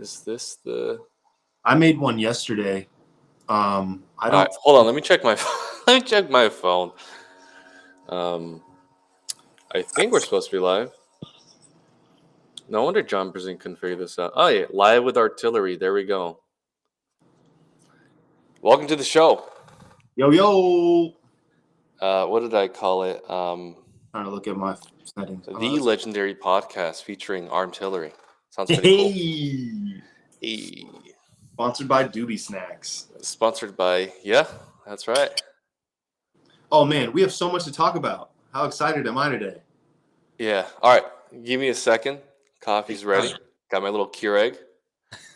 Is this the? I made one yesterday. I don't. All right, hold on. Let me check my. Let me check my phone. I think we're supposed to be live. No wonder John Brzezin couldn't figure this out. Oh yeah, live with Artillery. There we go. Welcome to the show. Yo. What did I call it? Trying to look at my settings. The legendary podcast featuring Armtillery. Sounds pretty cool. Hey. Sponsored by Doobie Snacks. Sponsored by, yeah, that's right. Oh man, we have so much to talk about. How excited am I today? Yeah. All right. Give me a second. Coffee's ready. Got my little Keurig.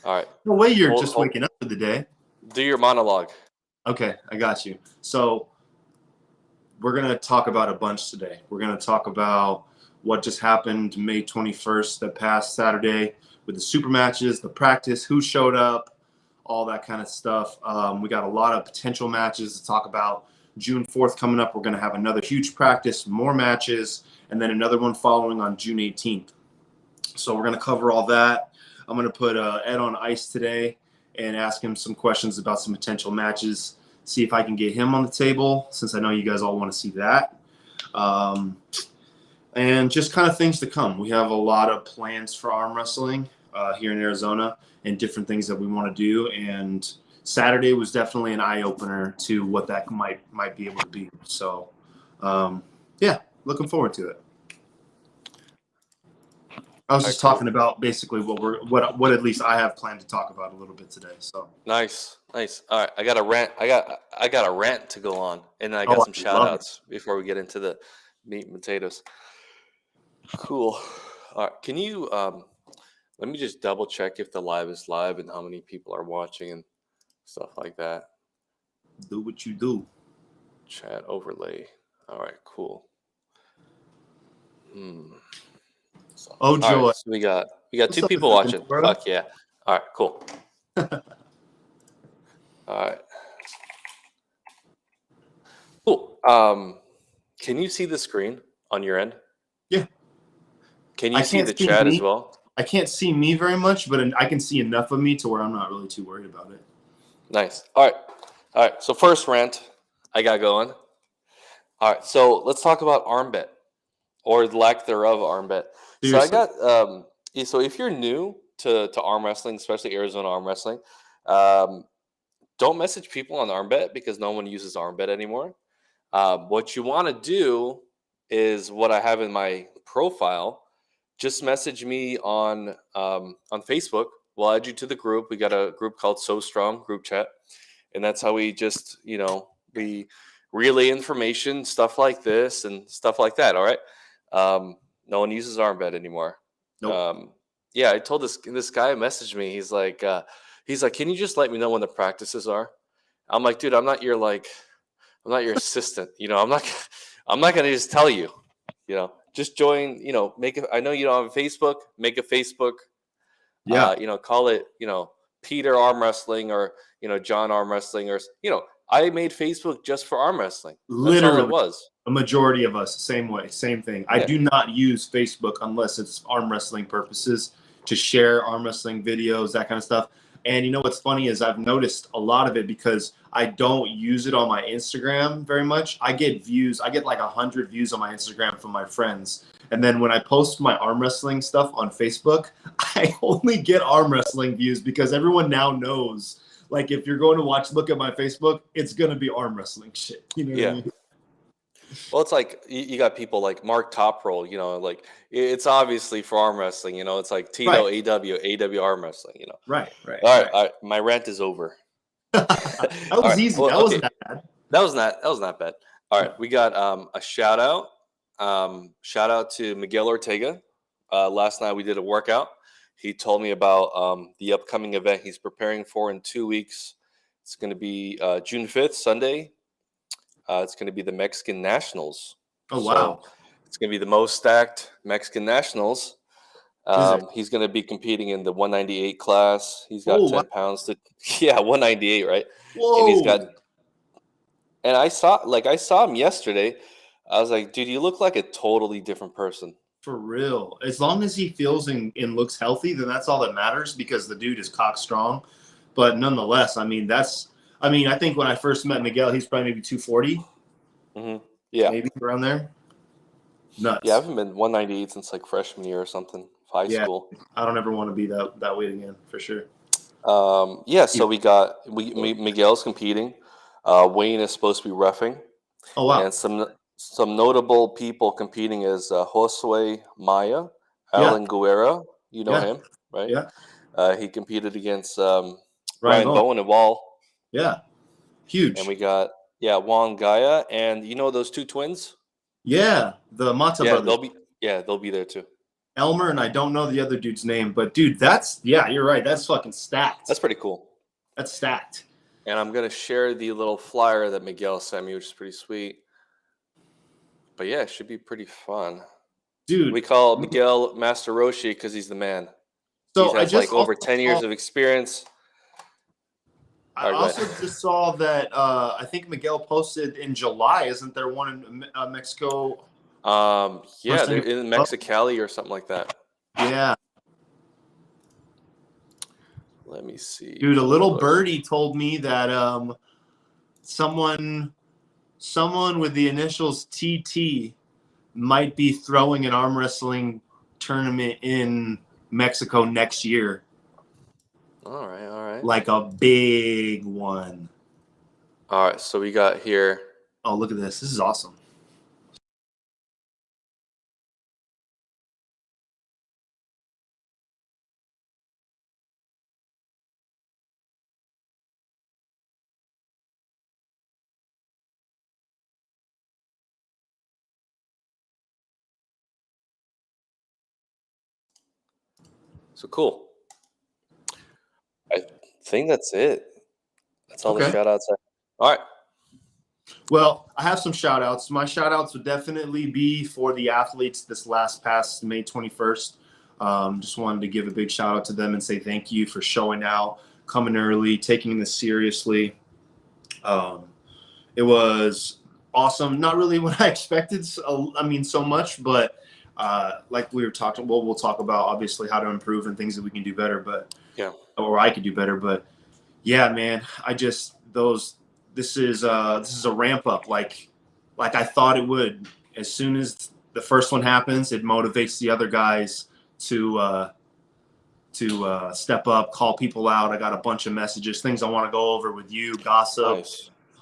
All right. No way you're just waking up for the day. Do your monologue. Okay, I got you. So we're going to talk about a bunch today. We're going to talk about what just happened May 21st, that past Saturday, with the Supermatches, the practice, who showed up, all that kind of stuff. We got a lot of potential matches to talk about. June 4th coming up, we're going to have another huge practice, more matches, and then another one following on June 18th. So we're going to cover all that. I'm going to put Ed on ice today and ask him some questions about some potential matches, see if I can get him on the table, since I know you guys all want to see that. And just kind of things to come. We have a lot of plans for arm wrestling here in Arizona and different things that we want to do. And Saturday was definitely an eye-opener to what that might be able to be. So, yeah, looking forward to it. I was just talking about basically what at least I have planned to talk about a little bit today. So nice. All right, I got a rant. I got a rant to go on, and I got some shout outs before we get into the meat and potatoes. Cool. All right, can you let me just double check if the live is live and how many people are watching and stuff like that. Do what you do. Chat overlay. All right, cool. Oh, joy. Right, so we got two people watching. Fuck yeah. All right, cool. All right. Cool. Can you see the screen on your end? Yeah. Can you see the chat as well? I can't see me very much, but I can see enough of me to where I'm not really too worried about it. Nice. All right. So first rant I got going. All right. So let's talk about arm bet, or the lack thereof arm bet. Seriously. So I got so if you're new to arm wrestling, especially Arizona arm wrestling, don't message people on arm bet because no one uses arm bet anymore. What you want to do is what I have in my profile. Just message me on Facebook. We'll add you to the group. We got a group called So Strong group chat, and that's how we just we relay information, stuff like this and stuff like that. All right. No one uses arm bet anymore. Nope. Yeah, I told this guy messaged me. He's like, can you just let me know when the practices are? I'm like, dude, I'm not your assistant. I'm not gonna just tell you. Just join. I know you don't have a Facebook. Make a Facebook. Yeah. Call it Peter Arm Wrestling or John Arm Wrestling or I made Facebook just for arm wrestling. That's all it was. A majority of us, same way, same thing. Yeah. I do not use Facebook unless it's arm wrestling purposes, to share arm wrestling videos, that kind of stuff. And what's funny is I've noticed a lot of it because I don't use it on my Instagram very much. I get views. I get like 100 views on my Instagram from my friends. And then when I post my arm wrestling stuff on Facebook, I only get arm wrestling views because everyone now knows, like, if you're going to look at my Facebook, it's going to be arm wrestling shit. You know what I mean? Well, it's like you got people like Mark Toproll, like it's obviously for arm wrestling, it's like Tito, right. AW arm wrestling, Right. All right. My rant is over. That was easy. Well, that wasn't that bad. That was not bad. All right. We got a shout out. Shout out to Miguel Ortega. Last night we did a workout. He told me about the upcoming event he's preparing for in 2 weeks. It's going to be June 5th, Sunday. It's going to be the Mexican Nationals. Oh, wow. So it's going to be the most stacked Mexican Nationals. He's going to be competing in the 198 class. He's got 10 pounds to, 198, right? Whoa. And I saw him yesterday. I was like, dude, you look like a totally different person. For real. As long as he feels and looks healthy, then that's all that matters because the dude is cock strong. But nonetheless, I mean, I think when I first met Miguel, he's probably maybe 240. Mm-hmm. Yeah. Maybe around there. Nuts. Yeah, I haven't been 198 since like freshman year or something, high school. I don't ever want to be that weight again, for sure. Yeah, so Miguel's competing. Wayne is supposed to be reffing. Oh, wow. And some notable people competing is Josue Maya, Yeah. Alan Guerra. You know Yeah. him, right? Yeah. He competed against Ryan Ryan Bowen at Wall. Yeah. Huge. And we got Juan Gaia, and you know those two twins? Yeah, the Mata brothers. They'll be there too. Elmer, and I don't know the other dude's name, but dude, you're right. That's fucking stacked. That's pretty cool. That's stacked. And I'm gonna share the little flyer that Miguel sent me, which is pretty sweet. But yeah, it should be pretty fun. Dude. We call Miguel Master Roshi because he's the man. So he has like over 10 years of experience. I also just saw that I think Miguel posted in July. Isn't there one in Mexico? Yeah, they're in Mexicali or something like that. Yeah. Let me see. Dude, a little birdie told me that someone with the initials TT might be throwing an arm wrestling tournament in Mexico next year. All right. Like a big one. All right, so we got here. Oh, look at this. This is awesome. So cool. I think that's it. That's all the shout outs. All right. Well, I have some shout outs. My shout outs would definitely be for the athletes this past May 21st. Just wanted to give a big shout out to them and say thank you for showing out, coming early, taking this seriously. It was awesome. Not really what I expected. So much, but like we were talking, we'll talk about obviously how to improve and things that we can do better, or I could do better. But yeah, man, this is a ramp up like I thought it would. As soon as the first one happens, it motivates the other guys to step up, call people out. I got a bunch of messages, things I want to go over with you, gossip,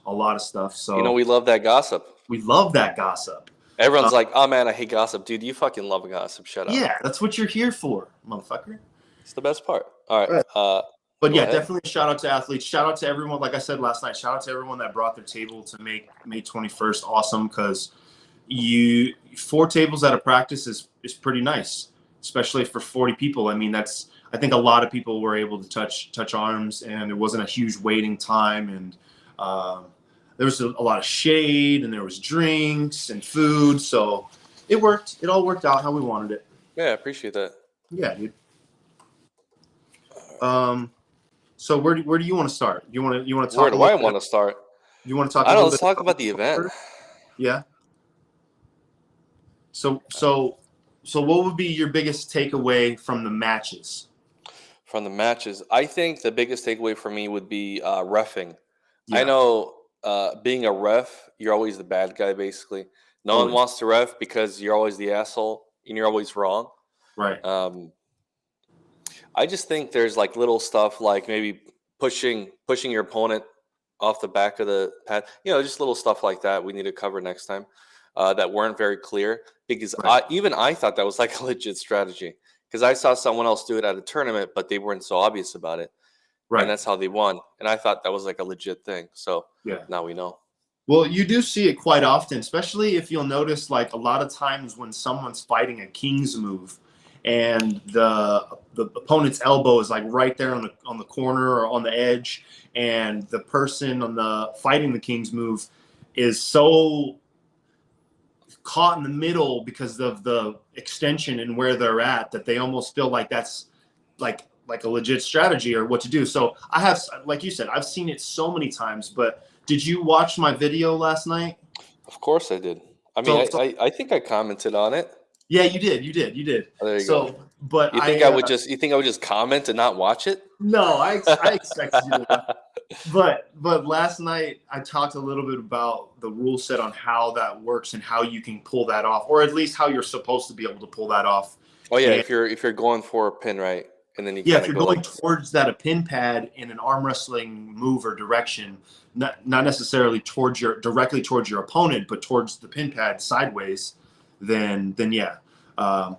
a lot of stuff. So we love that gossip. We love that gossip. Everyone's like, oh man, I hate gossip. Dude, you fucking love gossip. Shut up. Yeah, that's what you're here for, motherfucker. It's the best part. All right. But yeah, definitely shout out to athletes. Shout out to everyone. Like I said last night, shout out to everyone that brought their table to make May 21st awesome, because 4 tables at a practice is pretty nice, especially for 40 people. I mean, I think a lot of people were able to touch arms, and it wasn't a huge waiting time, and there was a lot of shade, and there was drinks and food, so it worked. It all worked out how we wanted it. Yeah, I appreciate that. Yeah, dude. So where do you want to start? You want to talk? Where do I want to start? You want to talk? Let's talk about the event. Yeah. So what would be your biggest takeaway from the matches? From the matches, I think the biggest takeaway for me would be reffing. Yeah. I know being a ref, you're always the bad guy, basically. No one wants to ref because you're always the asshole and you're always wrong. Right. I just think there's like little stuff like maybe pushing your opponent off the back of the pad. Just little stuff like that we need to cover next time that weren't very clear, because I thought that was like a legit strategy, because I saw someone else do it at a tournament, but they weren't so obvious about it. Right. And that's how they won. And I thought that was like a legit thing. So now we know. Well, you do see it quite often, especially if you'll notice, like a lot of times when someone's fighting a king's move and the opponent's elbow is like right there on the corner or on the edge, and the person fighting the king's move is so caught in the middle because of the extension and where they're at, that they almost feel like that's like a legit strategy or what to do. So I have, like you said, I've seen it so many times. But did you watch my video last night? Of course I did. I mean, I think I commented on it. Yeah, you did. Oh, there you So, go. but You think I would just comment and not watch it? no, I expected you to watch. But last night I talked a little bit about the rule set on how that works and how you can pull that off, or at least how you're supposed to be able to pull that off. Oh yeah, And if you're going for a pin, right, and then you yeah, kind if of you're go going like this. towards that a pin pad in an arm wrestling move or direction, not necessarily directly towards your opponent, but towards the pin pad sideways, then yeah. Um,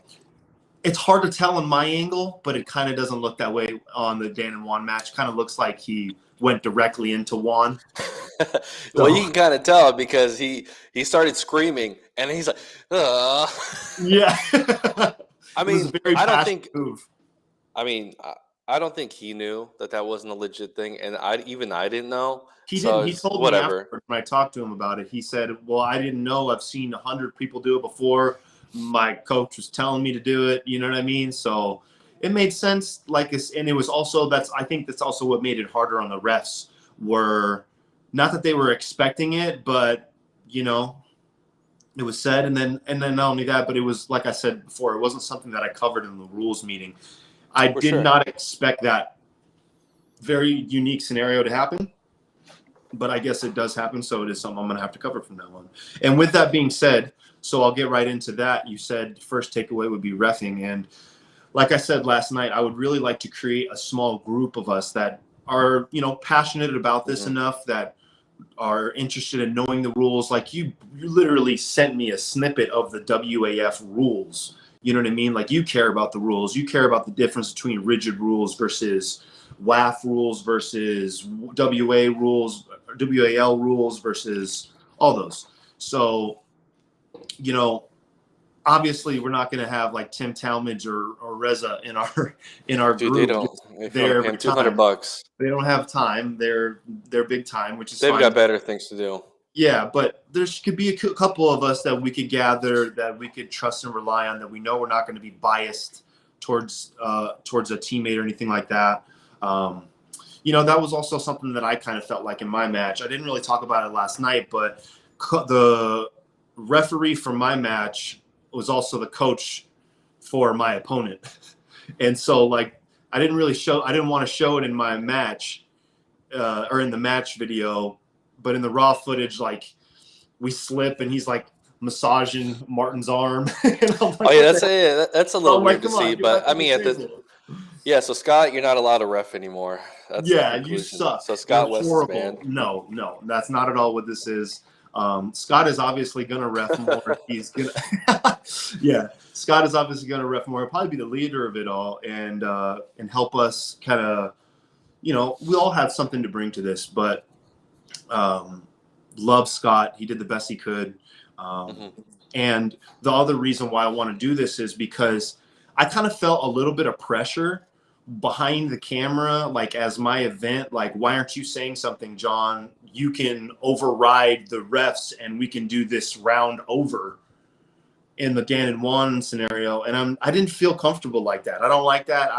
it's hard to tell on my angle, but it kind of doesn't look that way on the Dan and Juan match. Kind of looks like he went directly into Juan. Well, So you can kind of tell because he started screaming and he's like, Ugh. yeah, I it was a mean, very I don't passionate think. move. I mean, I don't think he knew that that wasn't a legit thing, and I didn't know. He So didn't. He it's told me whatever. afterwards when I talked to him about it. He said, "Well, I didn't know. I've seen 100 people do it before. My coach was telling me to do it. You know what I mean?" So it made sense. Like, and it was also I think that's also what made it harder on the refs. Were not that they were expecting it, but you know, it was said, and then not only that, but it was like I said before, it wasn't something that I covered in the rules meeting. I For did sure. not expect that very unique scenario to happen, but I guess it does happen, so it is something I'm going to have to cover from now on. And with that being said, so I'll get right into that. You said first takeaway would be reffing, and like I said last night, I would really like to create a small group of us that are, passionate about this Hmm. enough, that are interested in knowing the rules. Like you literally sent me a snippet of the WAF rules. You know what I mean? Like you care about the rules. You care about the difference between rigid rules versus WAF rules versus WA rules, WAL rules versus all those. So, you know, obviously we're not going to have like Tim Talmadge or Reza in our Dude, they group don't. just If you want to there pay every him 200 time. bucks, They don't have time. They're big time, which is they've fine. got better things to do. Yeah, but there could be a couple of us that we could gather, that we could trust and rely on, that we know we're not going to be biased towards a teammate or anything like that. Um, that was also something that I kind of felt like in my match. I didn't really talk about it last night, but the referee for my match was also the coach for my opponent, and so like I didn't want to show it in my match or in the match video, but in the raw footage, like we slip and he's like massaging Martin's arm. And I'm like, Oh yeah, what the hell? that's a So little I'm like, weird to come on, see, get but back I on the mean, table. yeah. So Scott, you're not allowed to ref anymore. That's the Yeah, you conclusion. suck. So You're Scott West is horrible. banned. No, that's not at all what this is. Scott is obviously going to ref more. He's going to, yeah, Scott is obviously going to ref more. He'll probably be the leader of it all and help us kind of, we all have something to bring to this, but love Scott. He did the best he could. Um, Hmm. and the other reason why I want to do this is because I kind of felt a little bit of pressure behind the camera, like as my event, like, why aren't you saying something, John? You can override the refs and we can do this round over in the Dan and Juan scenario. And I didn't feel comfortable like that. I don't like that.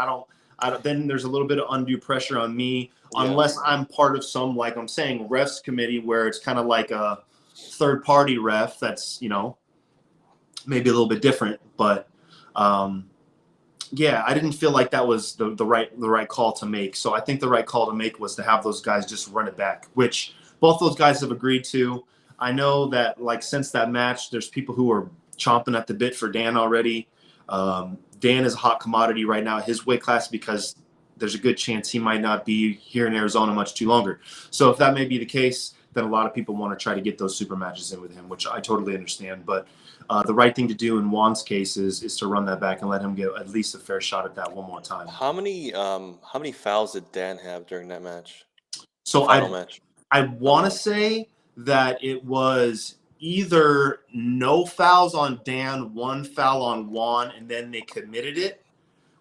Then there's a little bit of undue pressure on me Yeah. unless I'm part of some, like I'm saying, refs committee where it's kind of like a third party ref that's, maybe a little bit different. But yeah, I didn't feel like that was the right call to make. So I think the right call to make was to have those guys just run it back, which both those guys have agreed to. I know that like since that match, there's people who are chomping at the bit for Dan already. Dan is a hot commodity right now at his weight class because there's a good chance he might not be here in Arizona much too longer. So if that may be the case, then a lot of people want to try to get those super matches in with him, which I totally understand. But the right thing to do in Juan's case is to run that back and let him get at least a fair shot at that one more time. How many fouls did Dan have during that match? The So final match. I want to say that it was either no fouls on Dan, one foul on Juan, and then they committed it,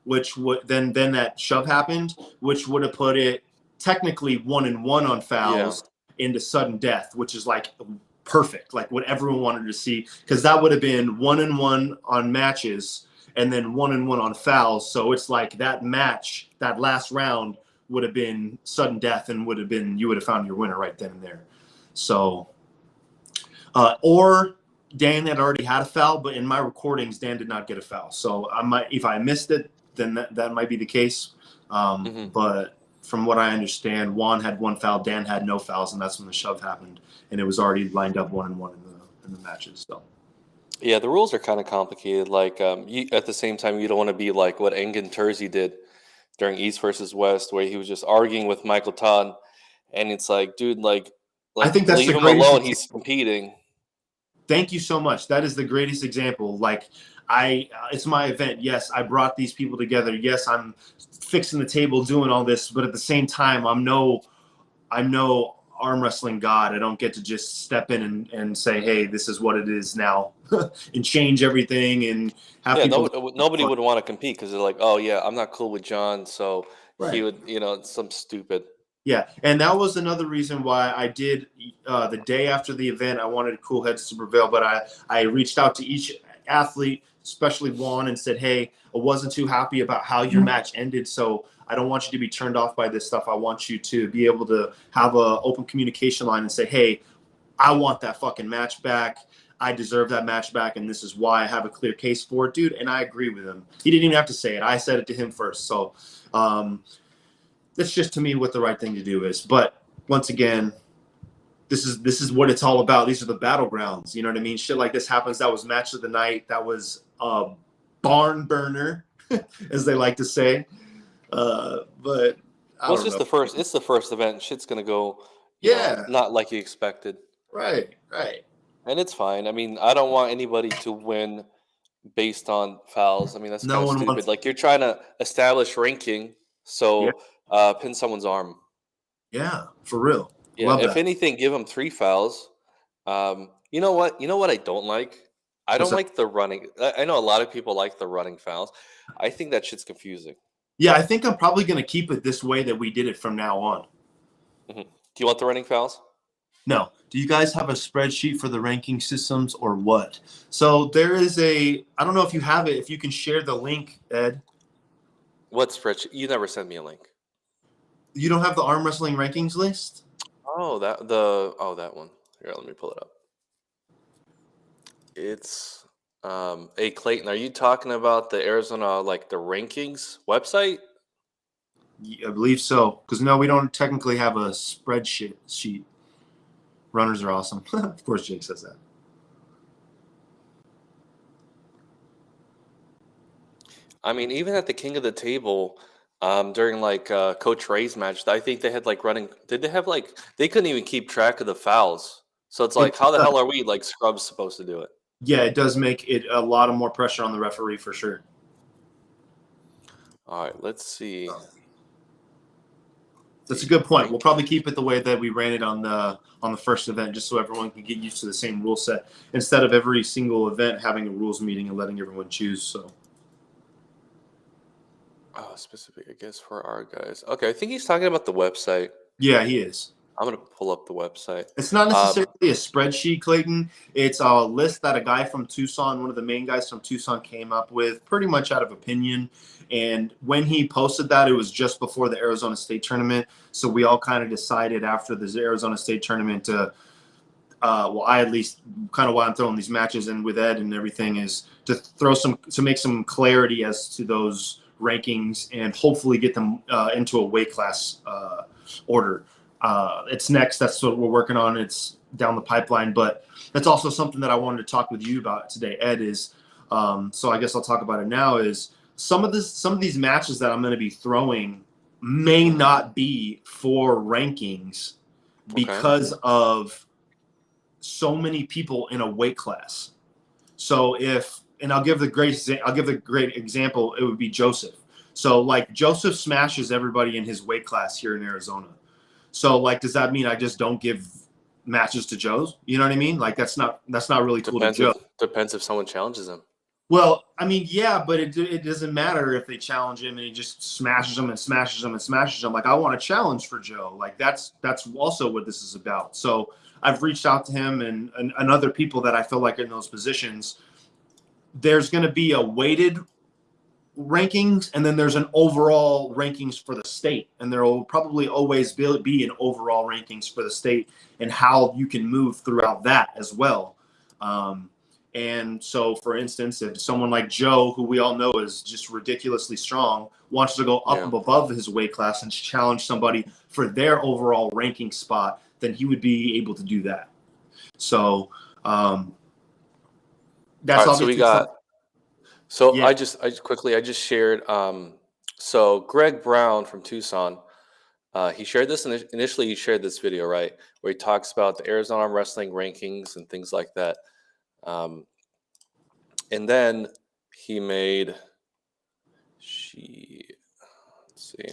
which would then that shove happened, which would have put it technically 1-1 on Yeah. fouls into sudden death, which is like perfect, like what everyone wanted to see, because that would have been 1-1 on matches and then 1-1 on fouls. So it's like that match, that last round would have been sudden death and you would have found your winner right then and there. So or Dan had already had a foul, but in my recordings, Dan did not get a foul. So if I missed it, then that might be the case. But from what I understand, Juan had one foul, Dan had no fouls, and that's when the shove happened, and it was already lined up 1-1 in the matches. So Yeah, the rules are kind of complicated. Like, at the same time, you don't want to be like what Engin Terzi did during East versus West, where he was just arguing with Michael Todd, and it's like, dude, I think that's leave the him greatest alone. example. He's competing. Thank you so much. That is the greatest example. Like it's my event. Yes, I brought these people together. Yes, I'm fixing the table, doing all this, but at the same time, I'm no arm wrestling god. I don't get to just step in and say, hey, this is what it is now, and change everything and have Yeah, people. nobody would want to compete because they're like, oh yeah, I'm not cool with John, so he Right. would, some stupid. Yeah, and that was another reason why I did the day after the event. I wanted Cool Heads to prevail, but I reached out to each athlete, especially Juan, and said, "Hey, I wasn't too happy about how your match ended, so I don't want you to be turned off by this stuff. I want you to be able to have an open communication line and say, hey, I want that fucking match back. I deserve that match back, and this is why I have a clear case for it, dude." And I agree with him. He didn't even have to say it. I said it to him first. So. That's just to me what the right thing to do is. But once again, this is what it's all about. These are the battlegrounds. You know what I mean? Shit like this happens. That was match of the night. That was a barn burner, as they like to say. But I Well, it's don't just know. the first. It's the first event. Shit's gonna go, Yeah. not like you expected, Right. Right. and it's fine. I mean, I don't want anybody to win based on fouls. I mean, that's kind No of one stupid. wants. Like you're trying to establish ranking, Yeah. so pin someone's arm. Yeah. For real. Yeah, Love if that. anything, give them 3 fouls. You know what? You know what I don't like? I What's don't that? like the running. I know a lot of people like the running fouls. I think that shit's confusing. Yeah. I think I'm probably gonna keep it this way that we did it from now on. Do you want the running fouls? No. Do you guys have a spreadsheet for the ranking systems or what? So there is I don't know if you have it, if you can share the link, Ed. What spreadsheet? You never sent me a link. You don't have the arm wrestling rankings list? Oh, that one. Here, let me pull it up. It's a Clayton. Are you talking about the Arizona the rankings website? I believe so. Because no, we don't technically have a spreadsheet sheet. Runners are awesome. Of course, Jake says that. I mean, even at the King of the Table, during Coach Ray's match, I think they had running. Did they have they couldn't even keep track of the fouls? So it's It, like, how the hell are we scrubs supposed to do it? yeah, it does make it a lot of more pressure on the referee for sure. All right, let's see. That's a good point. We'll probably keep it the way that we ran it on the first event, just so everyone can get used to the same rule set instead of every single event having a rules meeting and letting everyone choose. So. Oh, specific, I guess, for our guys. Okay, I think he's talking about the website. Yeah, he is. I'm gonna pull up the website. It's not necessarily a spreadsheet, Clayton. It's a list that a guy from Tucson, one of the main guys from Tucson, came up with pretty much out of opinion. And when he posted that, it was just before the Arizona State tournament. So we all kind of decided after the Arizona State tournament to, I at least kind of why I'm throwing these matches in with Ed and everything is to make some clarity as to those rankings and hopefully get them into a weight class order. It's next. That's what we're working on. It's down the pipeline, but that's also something that I wanted to talk with you about today, Ed. Is so I guess I'll talk about it now. Is some of these matches that I'm going to be throwing may not be for rankings because of so many people in a weight class. So I'll give the great example. It would be Joseph. So Joseph smashes everybody in his weight class here in Arizona. So does that mean I just don't give matches to Joe's? You know what I mean? That's not really cool to Joe. Depends if someone challenges him. Well, I mean, yeah, but it doesn't matter if they challenge him and he just smashes them and smashes them and smashes them. I want a challenge for Joe. That's also what this is about. So I've reached out to him and other people that I feel like are in those positions. There's going to be a weighted rankings, and then there's an overall rankings for the state, and there will probably always be an overall rankings for the state and how you can move throughout that as well. And so, for instance, if someone like Joe, who we all know is just ridiculously strong, wants to go up above his weight class and challenge somebody for their overall ranking spot, then he would be able to do that. So that's all right, so we got. So yeah. I just shared. So Greg Brown from Tucson, he shared this initially. He shared this video, right, where he talks about the Arizona Arm Wrestling rankings and things like that. And then he made. Let's see.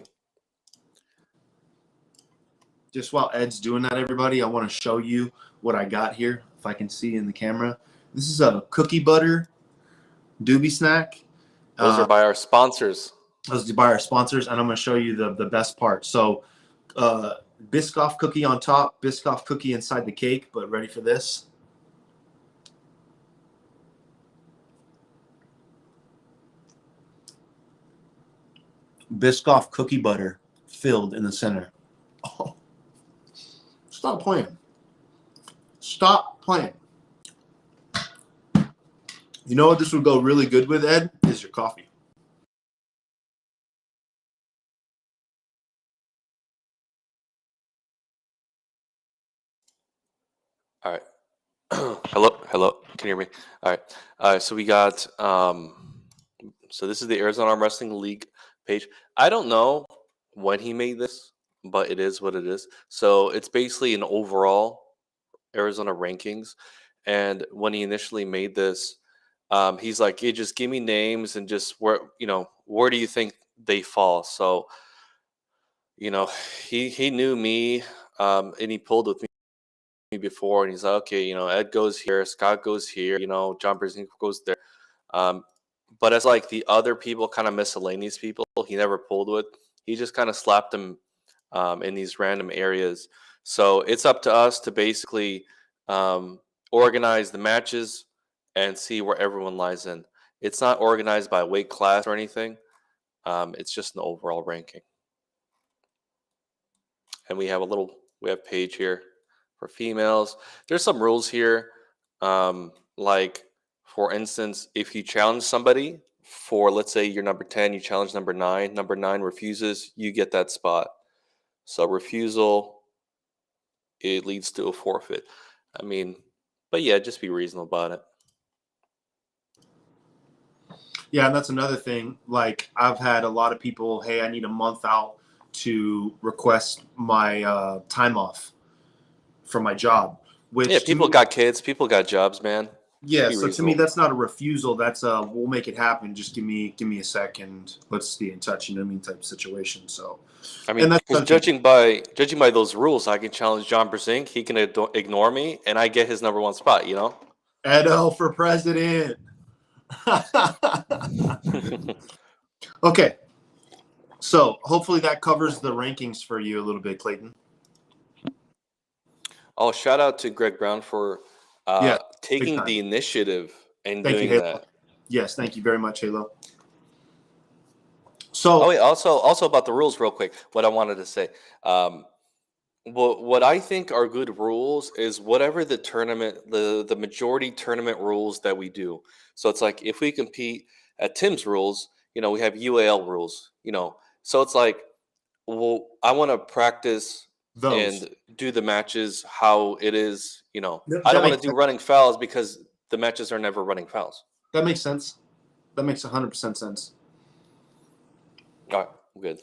Just while Ed's doing that, everybody, I want to show you what I got here. If I can see in the camera, this is a cookie butter doobie snack. Those are by our sponsors. Those are by our sponsors, and I'm going to show you the best part. So, Biscoff cookie on top, Biscoff cookie inside the cake. But ready for this? Biscoff cookie butter filled in the center. Oh, stop playing. Stop playing. You know what this would go really good with, Ed? Is your coffee. All right. Hello. Can you hear me? All right. So we got. So this is the Arizona Arm Wrestling League page. I don't know when he made this, but it is what it is. So it's basically an overall Arizona rankings. And when he initially made this, he's like, "Hey, just give me names and just where do you think they fall?" So he knew me, and he pulled with me before, and he's like, "Okay, Ed goes here, Scott goes here, John Brzezinski goes there." But as like the other people, kind of miscellaneous people, he never pulled with. He just kind of slapped them in these random areas. So it's up to us to basically organize the matches and see where everyone lies in. It's not organized by weight class or anything. It's just an overall ranking. And we have page here for females. There's some rules here. Like, for instance, if you challenge somebody for, let's say you're number 10, you challenge number 9 refuses, you get that spot. So refusal, it leads to a forfeit. I mean, but yeah, just be reasonable about it. Yeah, and that's another thing. Like, I've had a lot of people, hey, I need a month out to request my time off from my job. Which people got kids, people got jobs, man. Yeah, so to me, that's not a refusal. That's we'll make it happen. Just give me a second. Let's stay in touch. You know what I mean? Type of situation. So, I mean, because judging by those rules, I can challenge John Brzezinski. He can ignore me, and I get his number 1 spot. Edo for president. Okay, so hopefully that covers the rankings for you a little bit, Clayton. Oh, shout out to Greg Brown for taking the initiative and doing that. Yes, thank you very much, Halo. So, wait, also about the rules, real quick. What I wanted to say, what I think are good rules is whatever the tournament, the majority tournament rules that we do. So it's like if we compete at Tim's rules, we have UAL rules. So it's like, well, I want to practice and do the matches how it is. I don't want to do running fouls because the matches are never running fouls. That makes sense. That makes 100% sense. All right, good.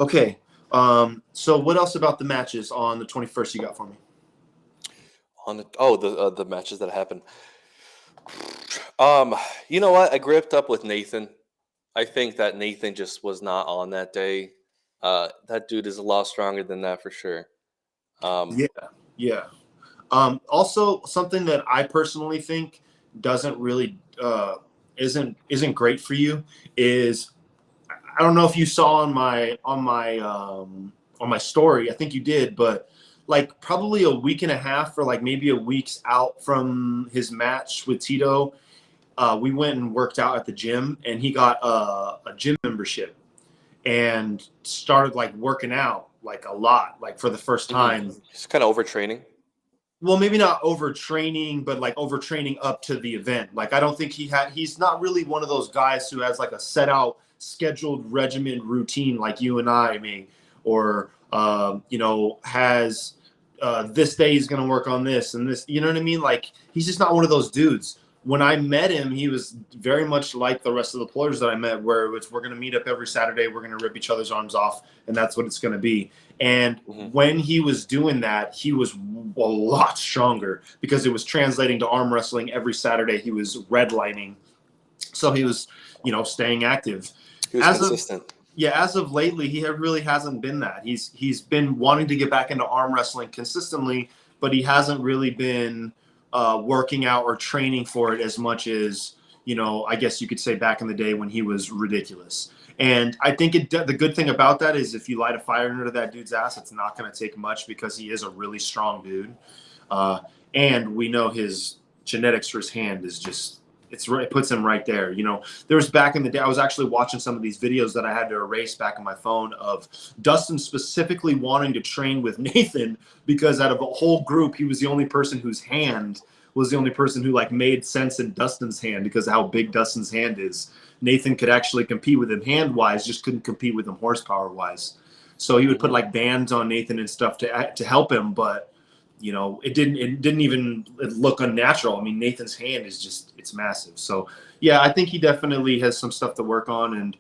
Okay. So what else about the matches on the 21st you got for me? On the matches that happened. You know what? I gripped up with Nathan. I think that Nathan just was not on that day. That dude is a lot stronger than that for sure. Yeah. Also, something that I personally think doesn't really isn't great for you is, I don't know if you saw on my story. I think you did, but like probably a week and a half or like maybe a week's out from his match with Tito, we went and worked out at the gym, and he got a gym membership and started like working out like a lot, like for the first time. He's kind of overtraining. well, maybe not overtraining, but like overtraining up to the event. Like I don't think he's not really one of those guys who has like a set out scheduled regimen routine like you and I may, or has this day he's going to work on this and this. You know what I mean? Like he's just not one of those dudes. When I met him, he was very much like the rest of the players that I met, where we're going to meet up every Saturday, we're going to rip each other's arms off, and that's what it's going to be. And when he was doing that, he was a lot stronger because it was translating to arm wrestling every Saturday. He was redlining, so he was, staying active. He was consistent. As of lately, he really hasn't been that. He's been wanting to get back into arm wrestling consistently, but he hasn't really been working out or training for it as much as, I guess you could say back in the day when he was ridiculous. And I think the good thing about that is if you light a fire under that dude's ass, it's not going to take much because he is a really strong dude. And we know his genetics for his hand is just, it puts him right there. There was back in the day, I was actually watching some of these videos that I had to erase back on my phone of Dustin specifically wanting to train with Nathan because out of a whole group, he was the only person whose hand was the only person who like made sense in Dustin's hand because of how big Dustin's hand is. Nathan could actually compete with him hand-wise, just couldn't compete with him horsepower-wise. So he would put like bands on Nathan and stuff to help him, but it didn't even look unnatural. I mean, Nathan's hand is just, it's massive. So yeah, I think he definitely has some stuff to work on. And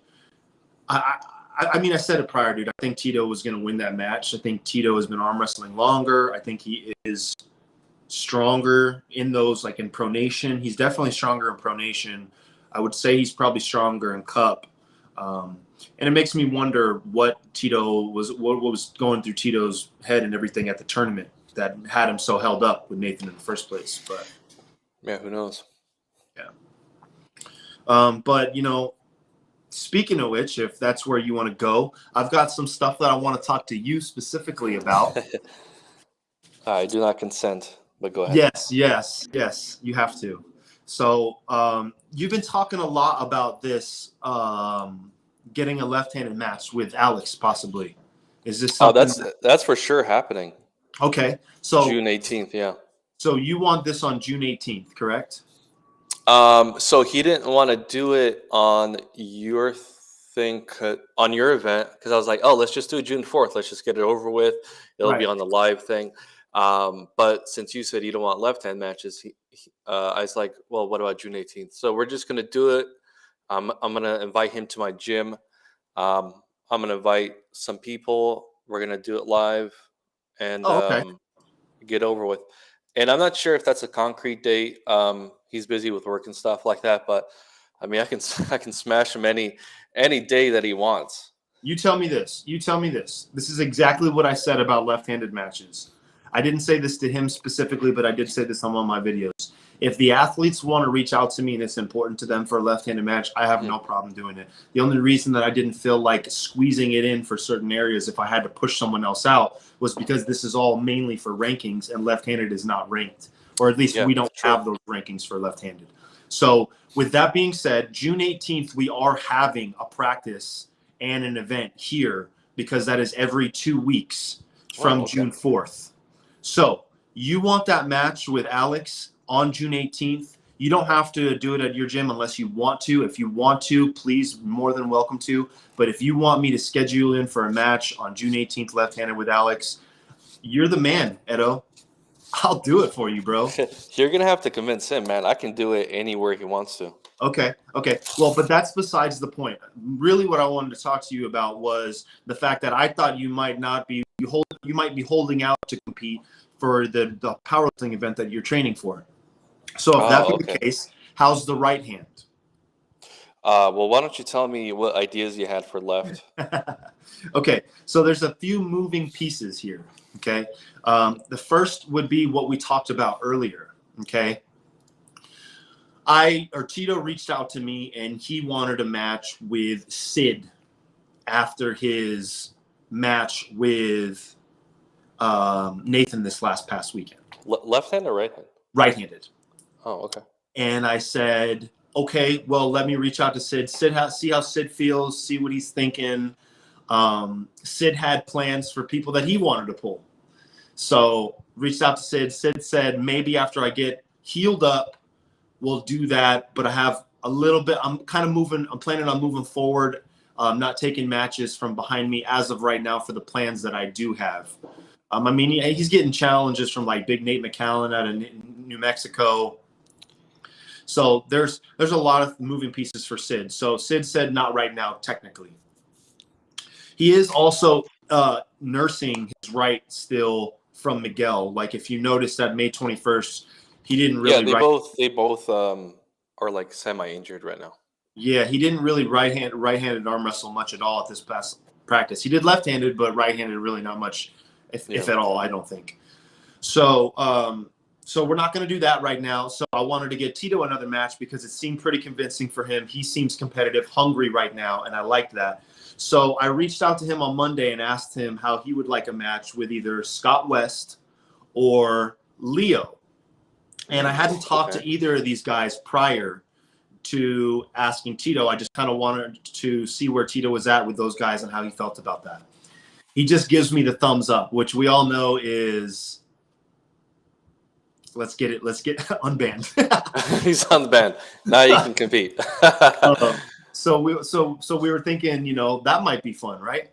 I mean, I said it prior, dude. I think Tito was going to win that match. I think Tito has been arm wrestling longer. I think he is stronger in those, like in pronation. He's definitely stronger in pronation. I would say he's probably stronger in cup. And it makes me wonder what was going through Tito's head and everything at the tournament that had him so held up with Nathan in the first place. But yeah, who knows? Yeah. But speaking of which, if that's where you want to go, I've got some stuff that I want to talk to you specifically about. I do not consent, but go ahead. Yes, you have to. So you've been talking a lot about this, getting a left-handed match with Alex, possibly. Is this something? Oh, that's for sure happening. Okay, so June 18th, yeah. So you want this on June 18th, correct? So he didn't want to do it on your thing, on your event, because I was like, oh, let's just do it June 4th. Let's just get it over with. It'll be on the live thing. But since you said you don't want left-hand matches, I was like, well, what about June 18th? So we're just going to do it. I'm going to invite him to my gym. I'm going to invite some people. We're going to do it live and get over with. And I'm not sure if that's a concrete date. He's busy with work and stuff like that. But, I mean, I can smash him any day that he wants. You tell me this. This is exactly what I said about left-handed matches. I didn't say this to him specifically, but I did say this on one of my videos. If the athletes want to reach out to me and it's important to them for a left-handed match, I have no problem doing it. The only reason that I didn't feel like squeezing it in for certain areas if I had to push someone else out was because this is all mainly for rankings and left-handed is not ranked. Or at least we don't have those rankings for left-handed. So with that being said, June 18th, we are having a practice and an event here because that is every 2 weeks from June 4th. So you want that match with Alex on June 18th. You don't have to do it at your gym unless you want to. If you want to, please, more than welcome to. But if you want me to schedule in for a match on June 18th, left-handed with Alex, you're the man, Edo. I'll do it for you, bro. You're going to have to convince him, man. I can do it anywhere he wants to. Okay. Well, but that's besides the point. Really what I wanted to talk to you about was the fact that I thought you might be holding out to compete for the powerlifting event that you're training for. So if that be the case, how's the right hand? Well, why don't you tell me what ideas you had for left? Okay, so there's a few moving pieces here, okay? The first would be what we talked about earlier, okay? Tito reached out to me and he wanted a match with Sid after his match with Nathan this past weekend. Left hand or right hand? Right-handed. Oh, okay. And I said, okay, well, let me reach out to Sid. See how Sid feels, see what he's thinking. Sid had plans for people that he wanted to pull. So reached out to Sid. Sid said maybe after I get healed up, we'll do that. But I have a little bit. I'm kind of moving. I'm planning on moving forward. Not taking matches from behind me as of right now for the plans that I do have. I mean, he's getting challenges from like Big Nate McCallan out of New Mexico. So there's a lot of moving pieces for Sid. So Sid said not right now, technically. He is also nursing his right still from Miguel. Like if you notice that May 21st, he didn't really. Yeah, they both are like semi-injured right now. Yeah, he didn't really right-handed arm wrestle much at all at this past practice. He did left-handed, but right-handed really not much, if at all, I don't think. So so we're not going to do that right now. So I wanted to get Tito another match because it seemed pretty convincing for him. He seems competitive, hungry right now, and I liked that. So I reached out to him on Monday and asked him how he would like a match with either Scott West or Leo. And I hadn't talked to either of these guys prior to asking Tito. I just kind of wanted to see where Tito was at with those guys and how he felt about that. He just gives me the thumbs up, which we all know is let's get unbanned. He's unbanned. Now you can compete. So we were thinking, that might be fun, right?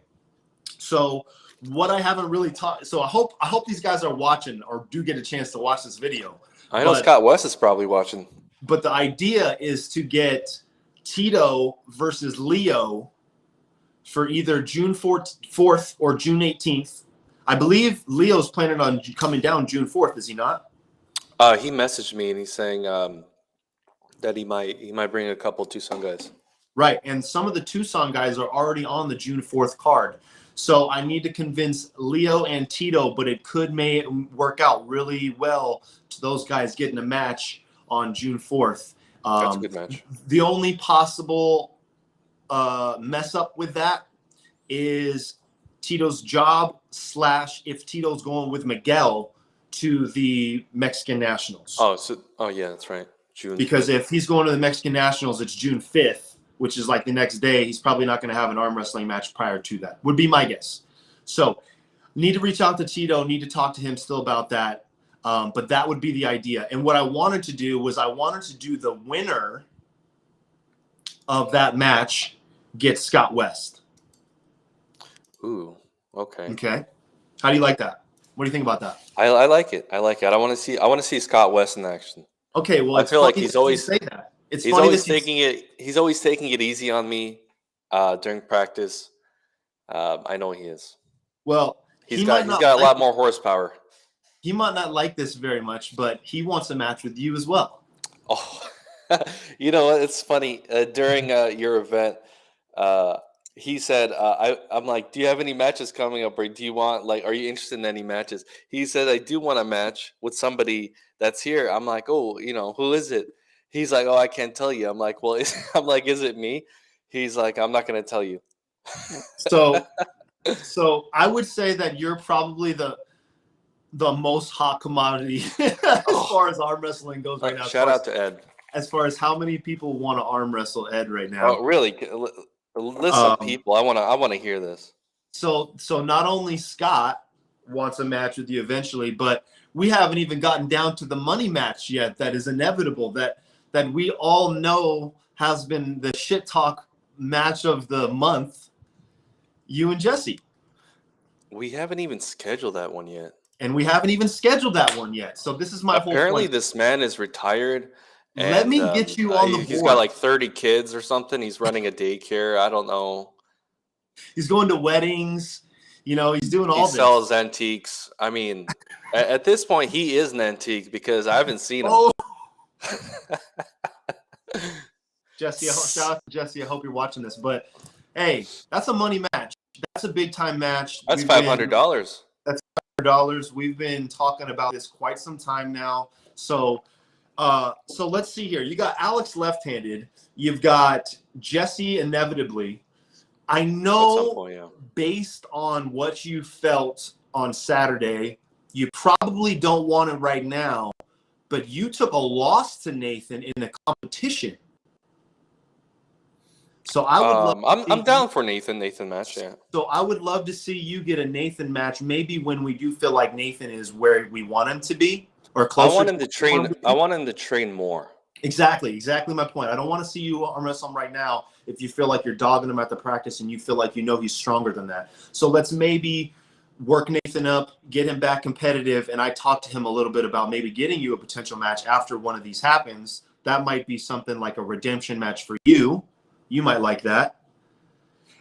So what I haven't really taught. So I hope these guys are watching or do get a chance to watch this video. I know Scott West is probably watching. But the idea is to get Tito versus Leo for either June 4th or June 18th. I believe Leo's planning on coming down June 4th, is he not? He messaged me and he's saying that he might bring a couple Tucson guys. Right, and some of the Tucson guys are already on the June 4th card. So I need to convince Leo and Tito, but it could work out really well to those guys getting a match on June 4th. That's a good match. The only possible mess up with that is Tito's job / if Tito's going with Miguel to the Mexican Nationals. Oh yeah, that's right. June. Because if he's going to the Mexican Nationals, it's June 5th, which is like the next day. He's probably not going to have an arm wrestling match prior to that, would be my guess. So need to reach out to Tito, need to talk to him still about that. But that would be the idea. And what I wanted to do was I wanted to do the winner of that match get Scott West. Ooh, okay. Okay. How do you like that? What do you think about that? I like it. I want to see Scott West in action. Okay, well, I feel like he's always say that. He's always taking it easy on me during practice. I know he is. Well, he's got a lot more horsepower. He might not like this very much, but he wants a match with you as well. Oh, you know what? It's funny. During your event, he said, I'm like, do you have any matches coming up, or do you want, like, are you interested in any matches? He said, I do want a match with somebody that's here. I'm like, oh, who is it? He's like, oh, I can't tell you. I'm like, well, is it me? He's like, I'm not going to tell you. So I would say that you're probably the most hot commodity as far as arm wrestling goes right now. Shout out to Ed. As far as how many people want to arm wrestle Ed right now. Oh, really? Listen, people, I want to hear this. So not only Scott wants a match with you eventually, but we haven't even gotten down to the money match yet. That is inevitable. That we all know has been the shit talk match of the month. You and Jesse. We haven't even scheduled that one yet. And we haven't even scheduled that one yet. So this is my whole point. Apparently, this man is retired. And, let me get you on the board. He's got like 30 kids or something. He's running a daycare. I don't know. He's going to weddings. He's doing all this. He sells antiques. I mean, at this point, he is an antique because I haven't seen him. Oh. Jesse, shout out to Jesse. I hope you're watching this. But, hey, that's a money match. That's a big-time match. That's $500. That's $500. We've been talking about this quite some time now. So let's see here. You got Alex left-handed. You've got Jesse inevitably. I know based on what you felt on Saturday, you probably don't want it right now, but you took a loss to Nathan in a competition. So I would love to I'm see down for Nathan match. Yeah. So I would love to see you get a Nathan match, maybe when we do feel like Nathan is where we want him to be or I closer want to him to where we want train. him to I be. want him to train more. Exactly my point. I don't want to see you arm wrestle him right now if you feel like you're dogging him at the practice and you feel like he's stronger than that. So let's maybe work Nathan up, get him back competitive, and I talked to him a little bit about maybe getting you a potential match after one of these happens. That might be something like a redemption match for you. You might like that.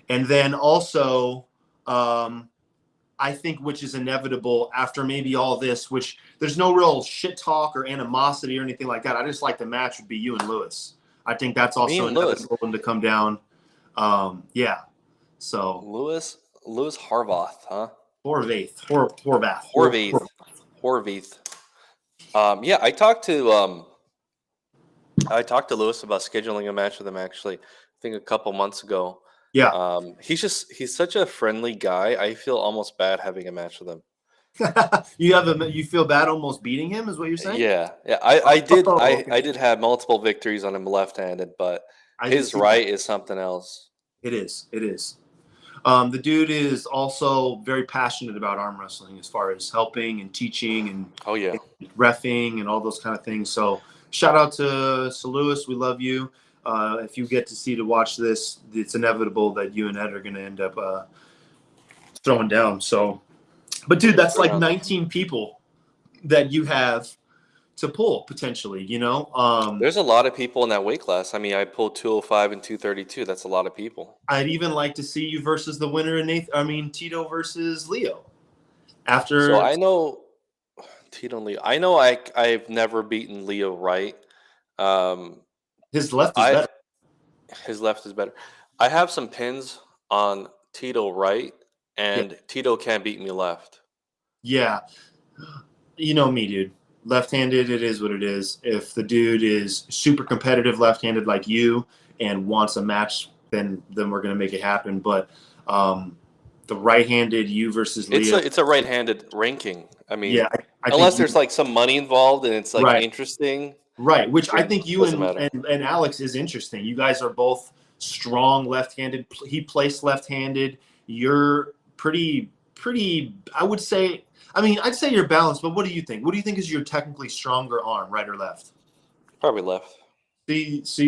And then also, I think, which is inevitable after maybe all this, which there's no real shit talk or animosity or anything like that. I just like the match would be you and Lewis. I think that's Me also and Lewis. inevitable one to come down. Yeah. So Lewis Harvath, huh? Horvath. Horvath. Yeah, I talked to Lewis about scheduling a match with him actually. I think a couple months ago. Yeah. He's such a friendly guy. I feel almost bad having a match with him. You feel bad almost beating him, is what you're saying? Yeah. I did. Okay. I did have multiple victories on him left-handed, but I can his see right that. is something else. It is. The dude is also very passionate about arm wrestling as far as helping and teaching and Oh yeah. reffing and all those kind of things. So shout out to Lewis. We love you. If you get to watch this, it's inevitable that you and Ed are going to end up throwing down. So, but dude, that's like 19 people that you have to pull potentially, There's a lot of people in that weight class. I mean, I pulled 205 and 232. That's a lot of people. I'd even like to see you versus the winner in Tito versus Leo. So I know Tito and Leo. I know I've never beaten Leo right. His left is I better. His left is better. I have some pins on Tito right, Yeah. and Tito can't beat me left. Yeah. You know me, dude. Left-handed, it is what it is. If the dude is super competitive left-handed like you and wants a match, then we're gonna make it happen. But the right-handed, you versus Leo. It's a right-handed ranking. I mean, Yeah, I unless think there's like some money involved and it's like right, interesting. right. Which I Then think it you doesn't matter. and Alex is interesting. You guys are both strong left-handed. He plays left-handed. You're pretty. I would say. I mean, I'd say you're balanced, but what do you think? What do you think is your technically stronger arm, right or left? Probably left.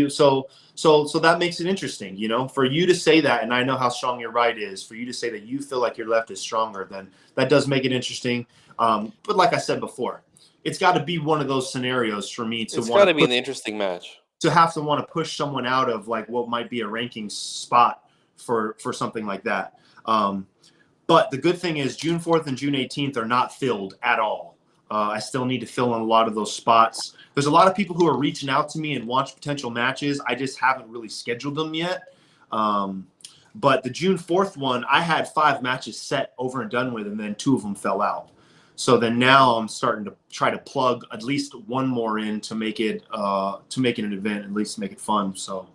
So that makes it interesting, for you to say that, and I know how strong your right is. For you to say that you feel like your left is stronger, then that does make it interesting. But like I said before, it's got to be one of those scenarios for me to It's want got to to be an interesting match. to have to want to push someone out of like what might be a ranking spot for something like that. But the good thing is June 4th and June 18th are not filled at all. I still need to fill in a lot of those spots. There's a lot of people who are reaching out to me and want potential matches. I just haven't really scheduled them yet. But the June 4th one, I had 5 matches set over and done with, and then 2 of them fell out. So then now I'm starting to try to plug at least one more in to make it an event, at least make it fun. So,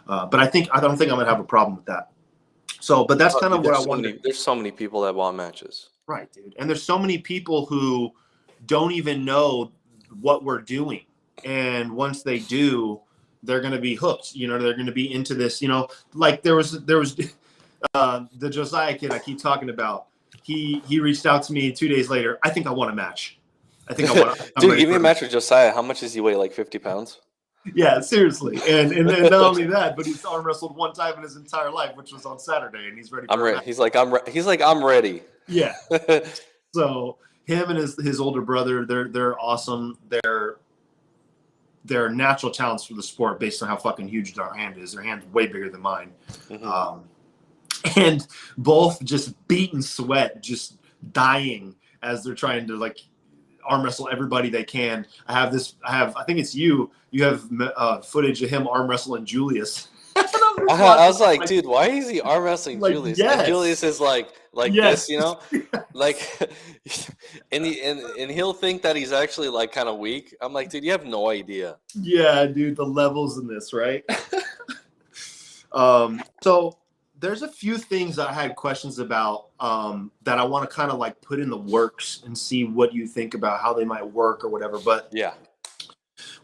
but I don't think I'm gonna have a problem with that. So, but that's kind of what I wanted. There's so many people that want matches. Right, dude. And there's so many people who don't even know what we're doing. And once they do, they're going to be hooked. They're going to be into this, like there was the Josiah kid I keep talking about. He reached out to me 2 days later. I think I want a match. I think I want Dude, give me a match with Josiah. How much does he weigh? Like 50 pounds? Yeah, seriously. And then not only that, but he's arm wrestled one time in his entire life, which was on Saturday, and he's ready for I'm ready. He's like, I'm ready. Yeah. So him and his older brother, they're awesome. They're natural talents for the sport based on how fucking huge their hand is. Their hand's way bigger than mine. Mm-hmm. And both just beating sweat, just dying as they're trying to like arm wrestle everybody they can. I think it's you have footage of him arm wrestling Julius. I was like, dude, why is he arm wrestling Julius? Yes. And Julius is like yes. this, like, and he'll think that he's actually like kind of weak. I'm like, dude, you have no idea. Yeah, dude, the levels in this, right? So there's a few things that I had questions about that I want to kind of like put in the works and see what you think about how they might work or whatever. But yeah,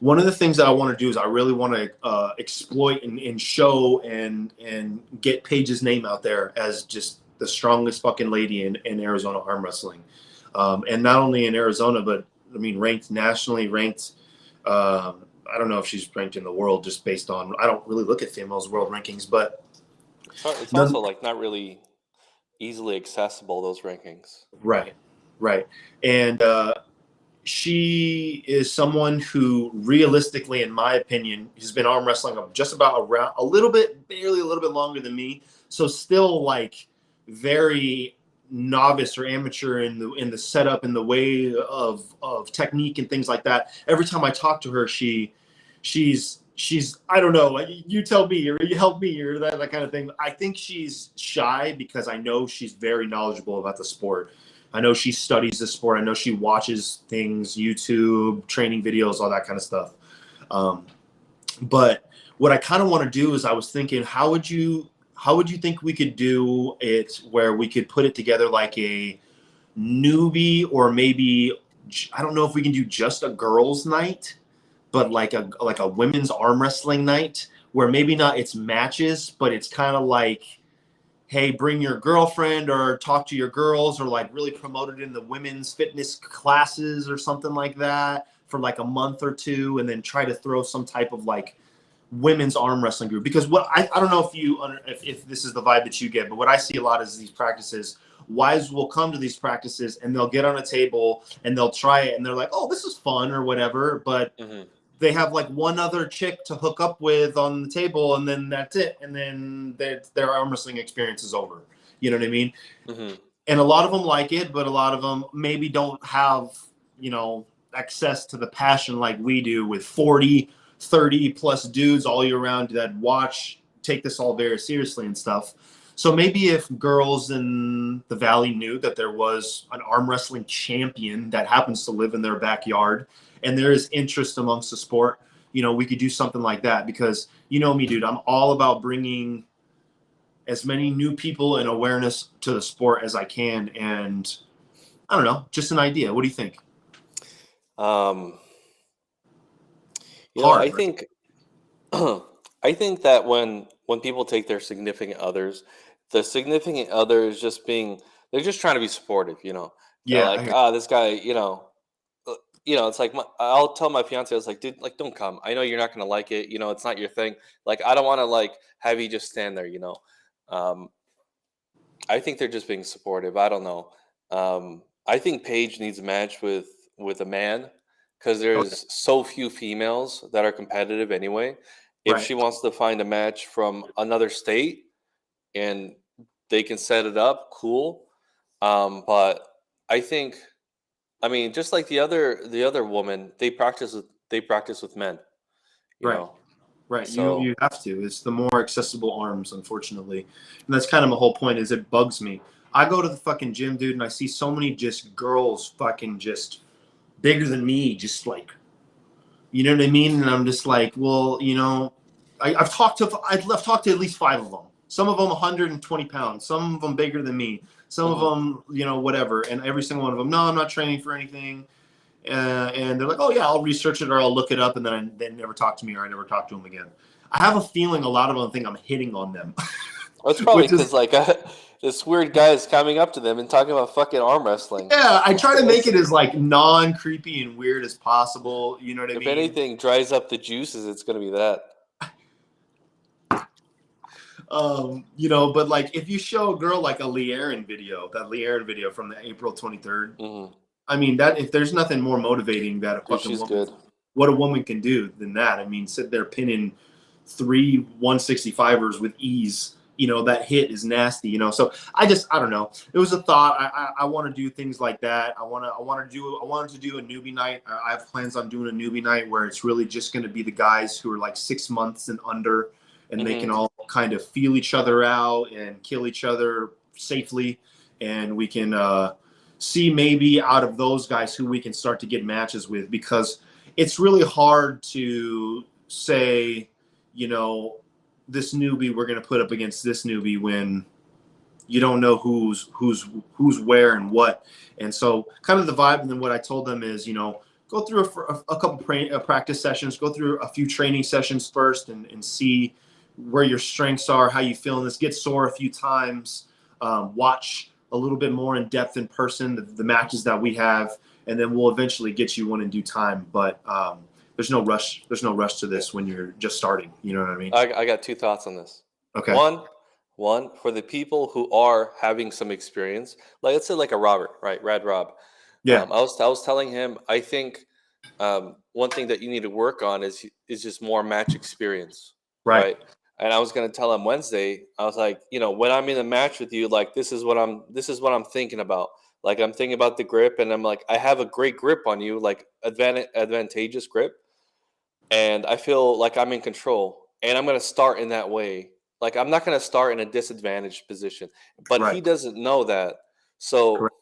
One of the things that I want to do is I really want to exploit and show and get Paige's name out there as just the strongest fucking lady in Arizona arm wrestling. And not only in Arizona, but I mean, ranked nationally, ranked. I don't know if she's ranked in the world just based on, I don't really look at females world rankings, but It's also like not really easily accessible, those rankings. right. And she is someone who realistically, in my opinion, has been arm wrestling just about around barely a little bit longer than me. So still like very novice or amateur in the setup, in the way of technique and things like that. Every time I talk to her, she's I don't know, you tell me or you help me or that kind of thing. I think she's shy because I know she's very knowledgeable about the sport. I know she studies the sport. I know she watches things, YouTube, training videos, all that kind of stuff. But what I kind of want to do is I was thinking, how would you think we could do it where we could put it together like a newbie, or maybe, I don't know if we can do just a girls' night, but like a women's arm wrestling night where maybe not it's matches, but it's kind of like, hey, bring your girlfriend or talk to your girls, or like really promote it in the women's fitness classes or something like that for like a month or two, and then try to throw some type of like women's arm wrestling group. Because what I don't know if this is the vibe that you get, but what I see a lot is these practices, wives will come to these practices and they'll get on a table and they'll try it and they're like, oh, this is fun or whatever, but they have like one other chick to hook up with on the table, and then that's it. And then their arm wrestling experience is over. You know what I mean? And a lot of them like it, but a lot of them maybe don't have, access to the passion like we do with 40, 30 plus dudes all year round that take this all very seriously and stuff. So maybe if girls in the Valley knew that there was an arm wrestling champion that happens to live in their backyard, and there is interest amongst the sport, we could do something like that. Because you know me, dude, I'm all about bringing as many new people and awareness to the sport as I can. And I don't know, just an idea. What do you think? I think I think that when people take their significant others, the significant other is they're just trying to be supportive. They're like, this guy, it's like I'll tell my fiance, I was like, dude, like, don't come. I know you're not gonna like it. It's not your thing. Like, I don't want to like have you just stand there. I think they're just being supportive. I don't know. I think Paige needs a match with a man, because there's so few females that are competitive anyway. If she wants to find a match from another state and they can set it up, cool. But I think, just like the other woman, they practice with men. Right. So, You have to. It's the more accessible arms, unfortunately. And that's kind of my whole point, is it bugs me. I go to the fucking gym, dude, and I see so many just girls fucking just bigger than me, just like, you know what I mean? And I'm just like, well, I've talked to at least 5 of them. Some of them 120 pounds, some of them bigger than me, some of them, whatever. And every single one of them, no, I'm not training for anything. And they're like, oh yeah, I'll research it or I'll look it up, and then they never talk to me, or I never talk to them again. I have a feeling a lot of them think I'm hitting on them. That's probably because this weird guy is coming up to them and talking about fucking arm wrestling. Yeah, I try to make it as like non-creepy and weird as possible. You know what I mean? If anything dries up the juices, it's going to be that. But like if you show a girl like that Lee Aaron video from the April 23rd, I mean, that if there's nothing more motivating that what a woman can do than that. I mean, sit there pinning 3 165ers with ease. That hit is nasty. So I don't know. It was a thought. I want to do things like that. I wanted to do a newbie night. I have plans on doing a newbie night where it's really just going to be the guys who are like 6 months and under, and they can all kind of feel each other out and kill each other safely, and we can see maybe out of those guys who we can start to get matches with, because it's really hard to say, this newbie we're going to put up against this newbie when you don't know who's where and what. And so kind of the vibe, and then what I told them is, go through a couple practice sessions, go through a few training sessions first, and see where your strengths are, how you feel in this. Get sore a few times, watch a little bit more in depth in person the matches that we have, and then we'll eventually get you one in due time. But there's no rush. There's no rush to this when you're just starting. You know what I mean? I got two thoughts on this. Okay. One for the people who are having some experience, like let's say like a Robert, right? Rad Rob. Yeah. I was telling him, I think one thing that you need to work on is just more match experience, Right. And I was gonna tell him Wednesday. I was like, when I'm in a match with you, like this is what I'm thinking about. Like I'm thinking about the grip, and I'm like, I have a great grip on you, like advantageous grip, and I feel like I'm in control, and I'm gonna start in that way. Like I'm not gonna start in a disadvantaged position, but he Right. doesn't know that. So Correct.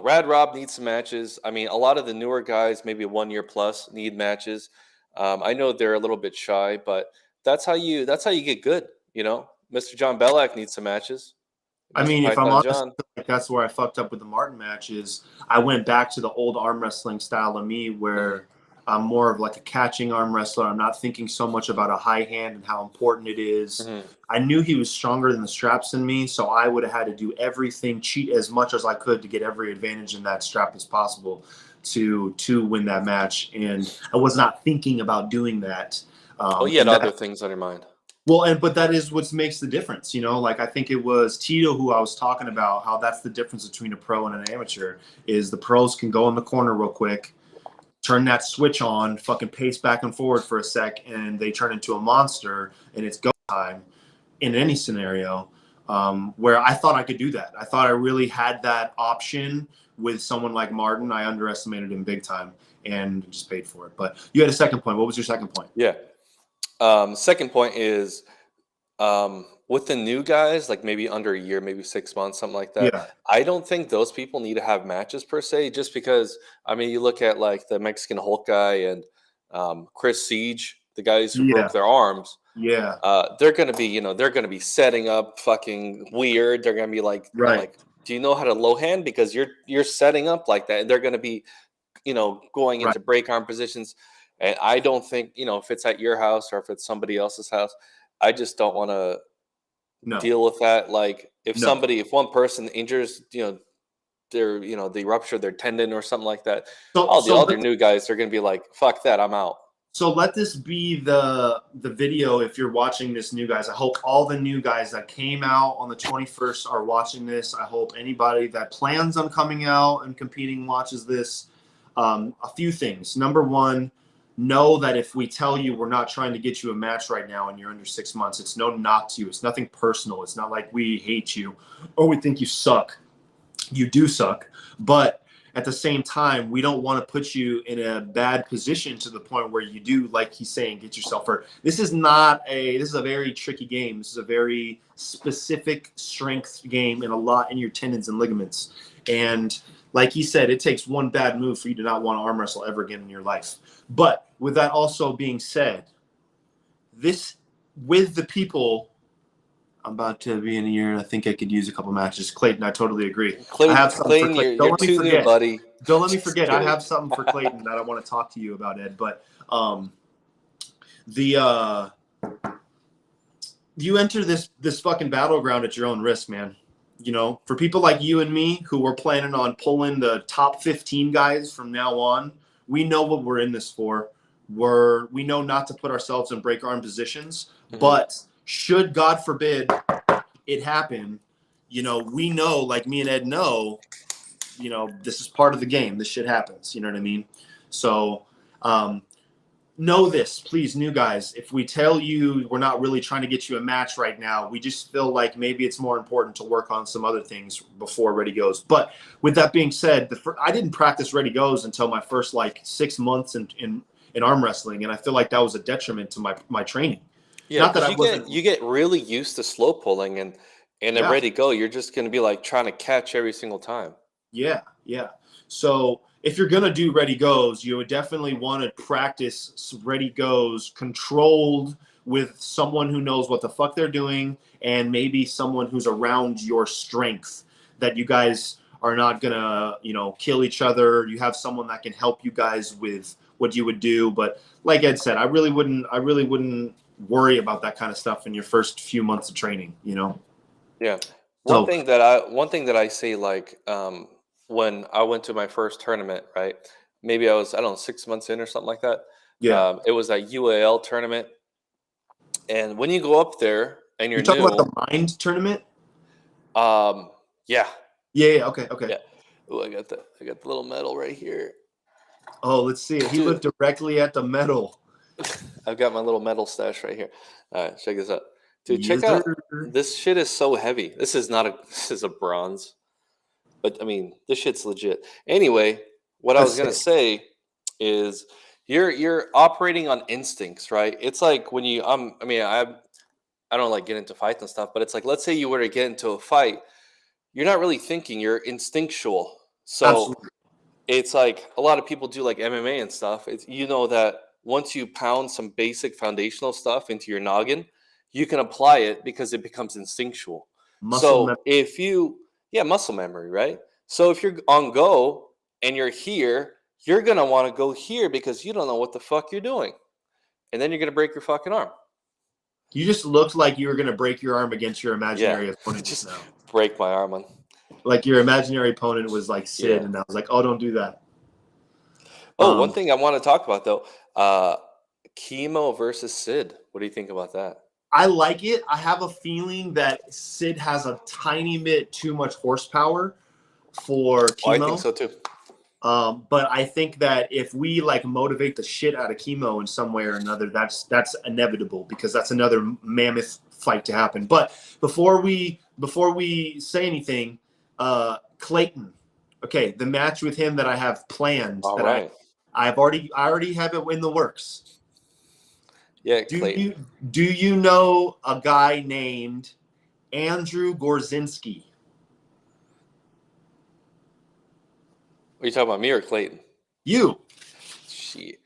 Rad Rob needs some matches. I mean, a lot of the newer guys, maybe 1 year plus, need matches. I know they're a little bit shy, but that's how you get good. Mr. John Bellac needs some matches. I Mr. mean, if I'm Python honest, John. like that's where I fucked up with the Martin matches. I went back to the old arm wrestling style of me where I'm more of like a catching arm wrestler. I'm not thinking so much about a high hand and how important it is. I knew he was stronger than the straps in me, so I would have had to do everything, cheat as much as I could to get every advantage in that strap as possible to win that match. And I was not thinking about doing that. You had other things on your mind. Well, but that is what makes the difference, Like I think it was Tito who I was talking about, how that's the difference between a pro and an amateur, is the pros can go in the corner real quick, turn that switch on, fucking pace back and forward for a sec, and they turn into a monster, and it's go time in any scenario. Where I thought I could do that. I thought I really had that option with someone like Martin. I underestimated him big time and just paid for it. But you had a second point. What was your second point? Yeah. Second point is with the new guys, like maybe under a year, maybe 6 months, something like that. Yeah. I don't think those people need to have matches per se, just because, I mean, you look at like the Mexican Hulk guy and Chris Siege, the guys who broke their arms. Yeah. They're gonna be, they're gonna be setting up fucking weird. They're gonna be like, like, do you know how to low hand? Because you're setting up like that. And they're gonna be, going into break arm positions. And I don't think, if it's at your house or if it's somebody else's house, I just don't want to deal with that. Like if one person injures, they rupture their tendon or something like that, all the other new guys are going to be like, fuck that, I'm out. So let this be the video if you're watching this, new guys. I hope all the new guys that came out on the 21st are watching this. I hope anybody that plans on coming out and competing watches this. A few things. Number one, know that if we tell you we're not trying to get you a match right now and you're under 6 months, it's no knock to you. It's nothing personal. It's not like we hate you or we think you suck. You do suck. But at the same time, we don't want to put you in a bad position to the point where you do, like he's saying, get yourself hurt. This is a very tricky game. This is a very specific strength game and a lot in your tendons and ligaments. And like he said, it takes one bad move for you to not want to arm wrestle ever again in your life. But with that also being said, with the people, I'm about to be in a year, and I think I could use a couple matches. Clayton, I totally agree. Clayton, I have something for Clayton. You're too new, buddy. Don't let me forget. I have something for Clayton that I want to talk to you about, Ed. But you enter this fucking battleground at your own risk, man. For people like you and me who were planning on pulling the top 15 guys from now on, we know what we're in this for. We know not to put ourselves in break arm positions, but should, God forbid, it happen, we know, like me and Ed know, this is part of the game. This shit happens. You know what I mean? So know this, please, new guys. If we tell you we're not really trying to get you a match right now, we just feel like maybe it's more important to work on some other things before Ready Goes. But with that being said, I didn't practice Ready Goes until my first 6 months in arm wrestling, and I feel like that was a detriment to my training. Yeah, not that you get really used to slow pulling, and at Ready Go, you're just going to be like trying to catch every single time. Yeah. So if you're going to do Ready Goes, you would definitely want to practice Ready Goes controlled with someone who knows what the fuck they're doing and maybe someone who's around your strength that you guys are not gonna, kill each other. You have someone that can help you guys with what you would do. But like Ed said, I really wouldn't worry about that kind of stuff in your first few months of training. Yeah. So One thing that I say, like, when I went to my first tournament, right? Maybe I was, I don't know, 6 months in or something like that. yeah, It was a UAL tournament, and when you go up there and you're you talk about new, the mind tournament. um, yeah, Yeah. Okay. Okay. yeah. Oh, I got the little medal right here, Oh, let's see it. He dude. looked directly at the medal. I've got my little medal stash right here. All right, check this out, dude. Check Yes, out, sir. this shit is so heavy. This is not a this is a bronze, but I mean, this shit's legit. Anyway, what I was That's gonna sick. say is you're operating on instincts, right? It's like when you I mean, I don't like get into fights and stuff, but it's like, let's say you were to get into a fight, you're not really thinking, you're instinctual. So Absolutely. it's like a lot of people do like MMA and stuff. It's, that once you pound some basic foundational stuff into your noggin, you can apply it because it becomes instinctual. Muscle So memory. if you, yeah, muscle memory, right? So if you're on go and you're here, you're gonna want to go here because you don't know what the fuck you're doing, and then you're gonna break your fucking arm. You just looked like you were going to break your arm against your Yeah, imaginary opponent just just now. break my arm on. Like your imaginary opponent was like Sid, Yeah. and I was like, oh, don't do that. Oh, one Um, thing I want to talk about though, uh, chemo versus Sid. What do you think about that? I like it. I have a feeling that Sid has a tiny bit too much horsepower for Oh, I think chemo. so too. But I think that if we like motivate the shit out of chemo in some way or another, that's inevitable because that's another mammoth fight to happen. But before we say anything, Clayton, okay, the match with him that I have planned All that right. I already have it in the works. Yeah, Do Clayton. you know a guy named Andrew Gorzinski? Are you talking about me or Clayton? You Shit.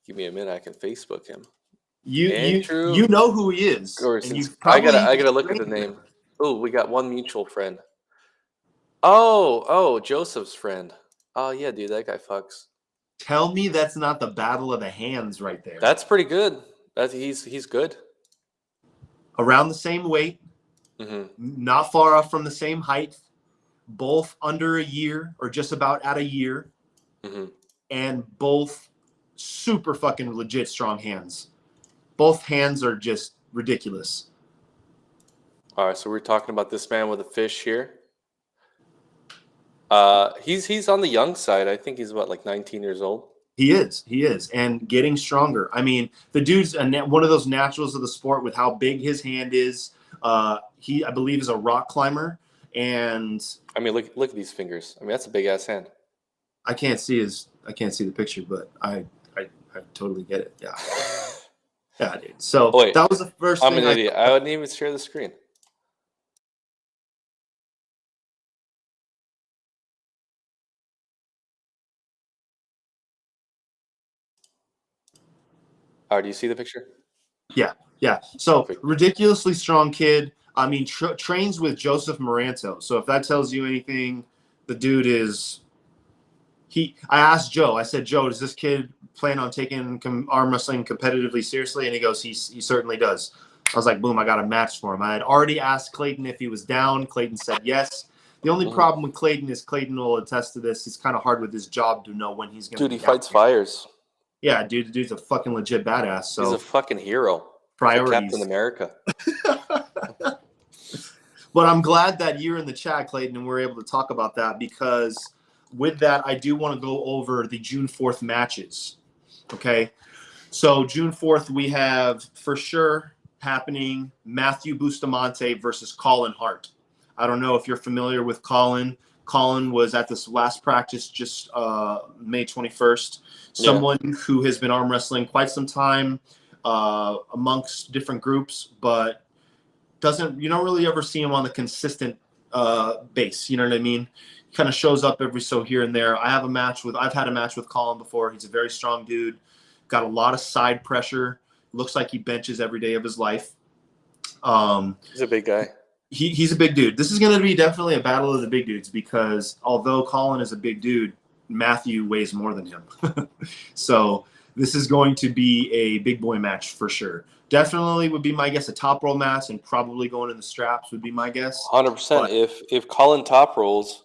Give me a minute. I can Facebook him. you you Andrew you know who he is, and Gorsons. you've probably I even gotta look at the trained name. him. Oh, we got one mutual friend. Oh, Joseph's friend. Oh yeah, dude, that guy fucks. Tell me that's not the battle of the hands right there. That's pretty good. He's good. Around the same weight, Hmm. not far off from the same height, both under a year or just about at a year, Hmm. and both super fucking legit strong hands. Both hands are just ridiculous. All right, so we're talking about this man with a fish here. He's on the young side. I think he's about like 19 years old. He is, and getting stronger. I mean, the dude's one of those naturals of the sport with how big his hand is. I believe, is a rock climber, and I mean, look at these fingers. I mean, that's a big ass hand. I can't see the picture, but I totally get it. Yeah, yeah, dude. So Oh wait, that was the first I'm thing an I. idiot. I wouldn't even share the screen. All right, do you see the picture? Yeah. So Perfect. ridiculously strong kid. I mean, trains with Joseph Moranto. So if that tells you anything, the dude is. I asked Joe. I said, Joe, does this kid plan on taking arm wrestling competitively seriously? And he goes, he certainly does. I was like, boom, I got a match for him. I had already asked Clayton if he was down. Clayton said yes. The only Mhm. problem with Clayton is Clayton will attest to this. It's kind of hard with his job to know when he's going to Dude, be he down. fights fires. Yeah, dude, the dude's a fucking legit badass. He's a So fucking hero. He's like Captain priorities. America. But I'm glad that you're in the chat, Clayton, and we're able to talk about that because with that, I do want to go over the June 4th matches. Okay. So June 4th, we have for sure happening Matthew Bustamante versus Colin Hart. I don't know if you're familiar with Colin. Colin was at this last practice just May 21st. Yeah. Someone who has been arm wrestling quite some time amongst different groups, but you don't really ever see him on the consistent base. You know what I mean? He kind of shows up every so here and there. I've had a match with Colin before. He's a very strong dude. Got a lot of side pressure. Looks like he benches every day of his life. He's a big guy. he's a big dude. This is going to be definitely a battle of the big dudes because although Colin is a big dude, Matthew weighs more than him. So this is going to be a big boy match for sure. Definitely would be my guess a top roll match, and probably going in the straps would be my guess. 100%. If Colin top rolls,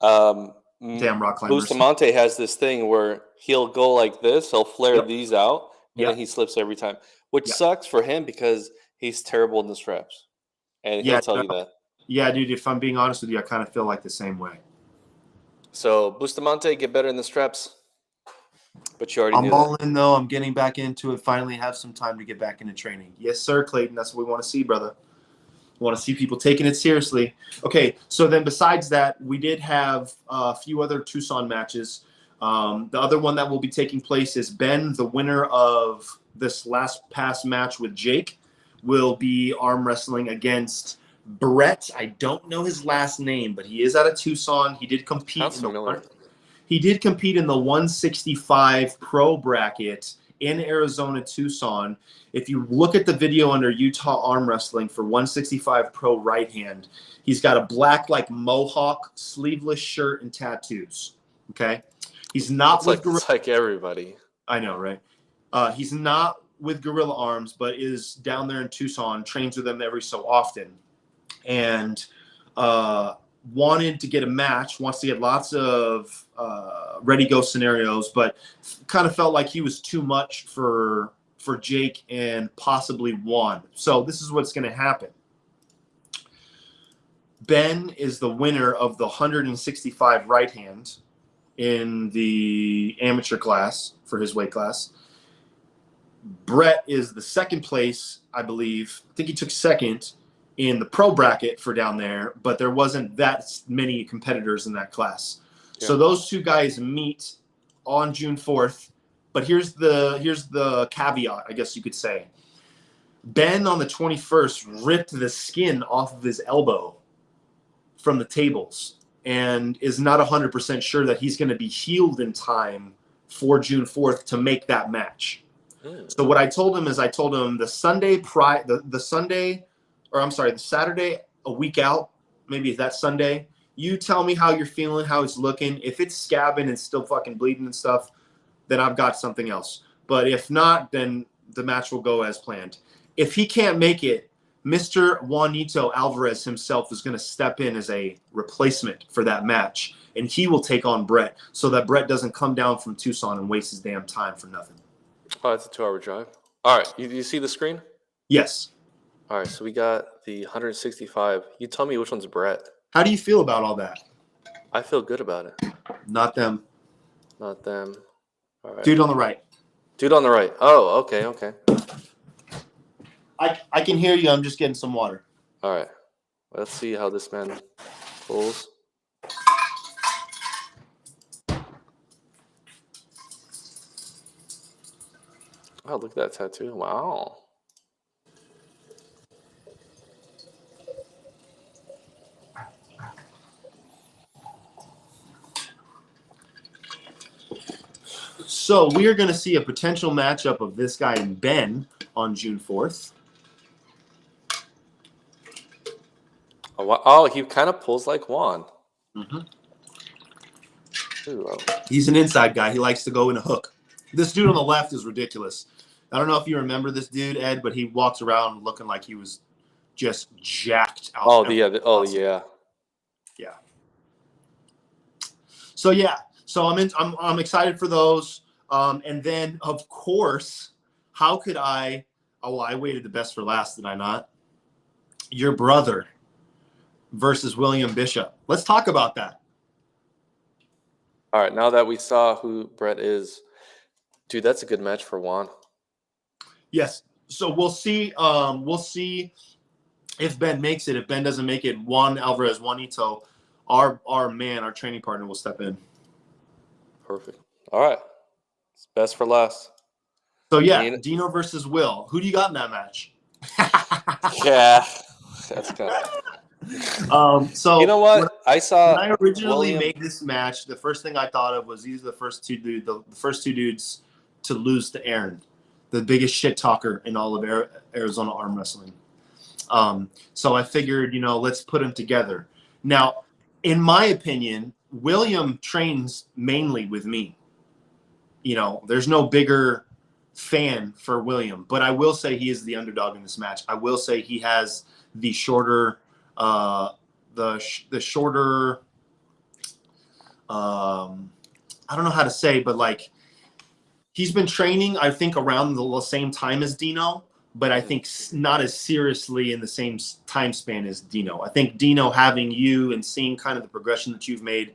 Damn rock climbers. Bustamante has this thing where he'll go like this, he'll flare these out, and then he slips every time, which sucks for him because he's terrible in the straps, and he'll tell you that. Yeah, dude. If I'm being honest with you, I kind of feel like the same way. So Bustamante, get better in the straps. But you already knew I'm all in though. I'm getting back into it. Finally have some time to get back into training. Yes, sir, Clayton. That's what we want to see, brother. We want to see people taking it seriously. Okay, so then besides that, we did have a few other Tucson matches. The other one that will be taking place is Ben, the winner of this last past match with Jake, will be arm wrestling against Brett. I don't know his last name, but he is out of Tucson. He did compete He did compete in the 165 pro bracket in Arizona, Tucson. If you look at the video under Utah Arm Wrestling for 165 pro right hand, he's got a black like mohawk, sleeveless shirt and tattoos. Okay, he's not it's like everybody. I know, right? He's not with Gorilla Arms, but is down there in Tucson, trains with them every so often, and wanted to get a match, wants to get lots of ready-go scenarios, but kind of felt like he was too much for Jake and possibly Juan. So this is what's going to happen. Ben is the winner of the 165 right hand in the amateur class for his weight class. Brett is the second place, I believe. I think he took second in the pro bracket for down there, but there wasn't that many competitors in that class. Yeah. So those two guys meet on June 4th. But here's the caveat, I guess you could say. Ben on the 21st ripped the skin off of his elbow from the tables and is not 100% sure that he's going to be healed in time for June 4th to make that match. So what I told him is the Saturday a week out, maybe that Sunday, you tell me how you're feeling, how it's looking. If it's scabbing and still fucking bleeding and stuff, then I've got something else. But if not, then the match will go as planned. If he can't make it, Mr. Juanito Alvarez himself is going to step in as a replacement for that match, and he will take on Brett so that Brett doesn't come down from Tucson and waste his damn time for nothing. Oh, it's a 2-hour drive. All right, you see the screen? Yes. All right, so we got the 165. You tell me which one's Brett. How do you feel about all that? I feel good about it. Not them. Not them. All right. Dude on the right. Dude on the right. Oh, okay. I can hear you. I'm just getting some water. All right. Let's see how this man pulls. Oh, look at that tattoo. Wow. So we are going to see a potential matchup of this guy and Ben on June 4th. Oh, he kind of pulls like Juan. Mm-hmm. He's an inside guy. He likes to go in a hook. This dude on the left is ridiculous. I don't know if you remember this dude, Ed, but he walks around looking like he was just jacked out. Oh, yeah. Yeah. So yeah. So I'm excited for those. And then of course, how could I? Oh, well, I waited the best for last, did I not? Your brother versus William Bishop. Let's talk about that. All right. Now that we saw who Brett is, dude, that's a good match for Juan. Yes. So we'll see. We'll see if Ben makes it. If Ben doesn't make it, Juan Alvarez, Juanito, our training partner, will step in. Perfect. All right. It's best for last. So yeah, Dino versus Will. Who do you got in that match? Yeah, that's kind of. So you know what? When I originally made this match, the first thing I thought of was these are the first two dudes to lose to Aaron, the biggest shit talker in all of Arizona arm wrestling. So I figured, let's put them together. Now, in my opinion, William trains mainly with me. There's no bigger fan for William, but I will say he is the underdog in this match. I will say he has the shorter, the shorter. I don't know how to say, but like he's been training, I think, around the same time as Dino, but I think not as seriously in the same time span as Dino. I think Dino, having you and seeing kind of the progression that you've made,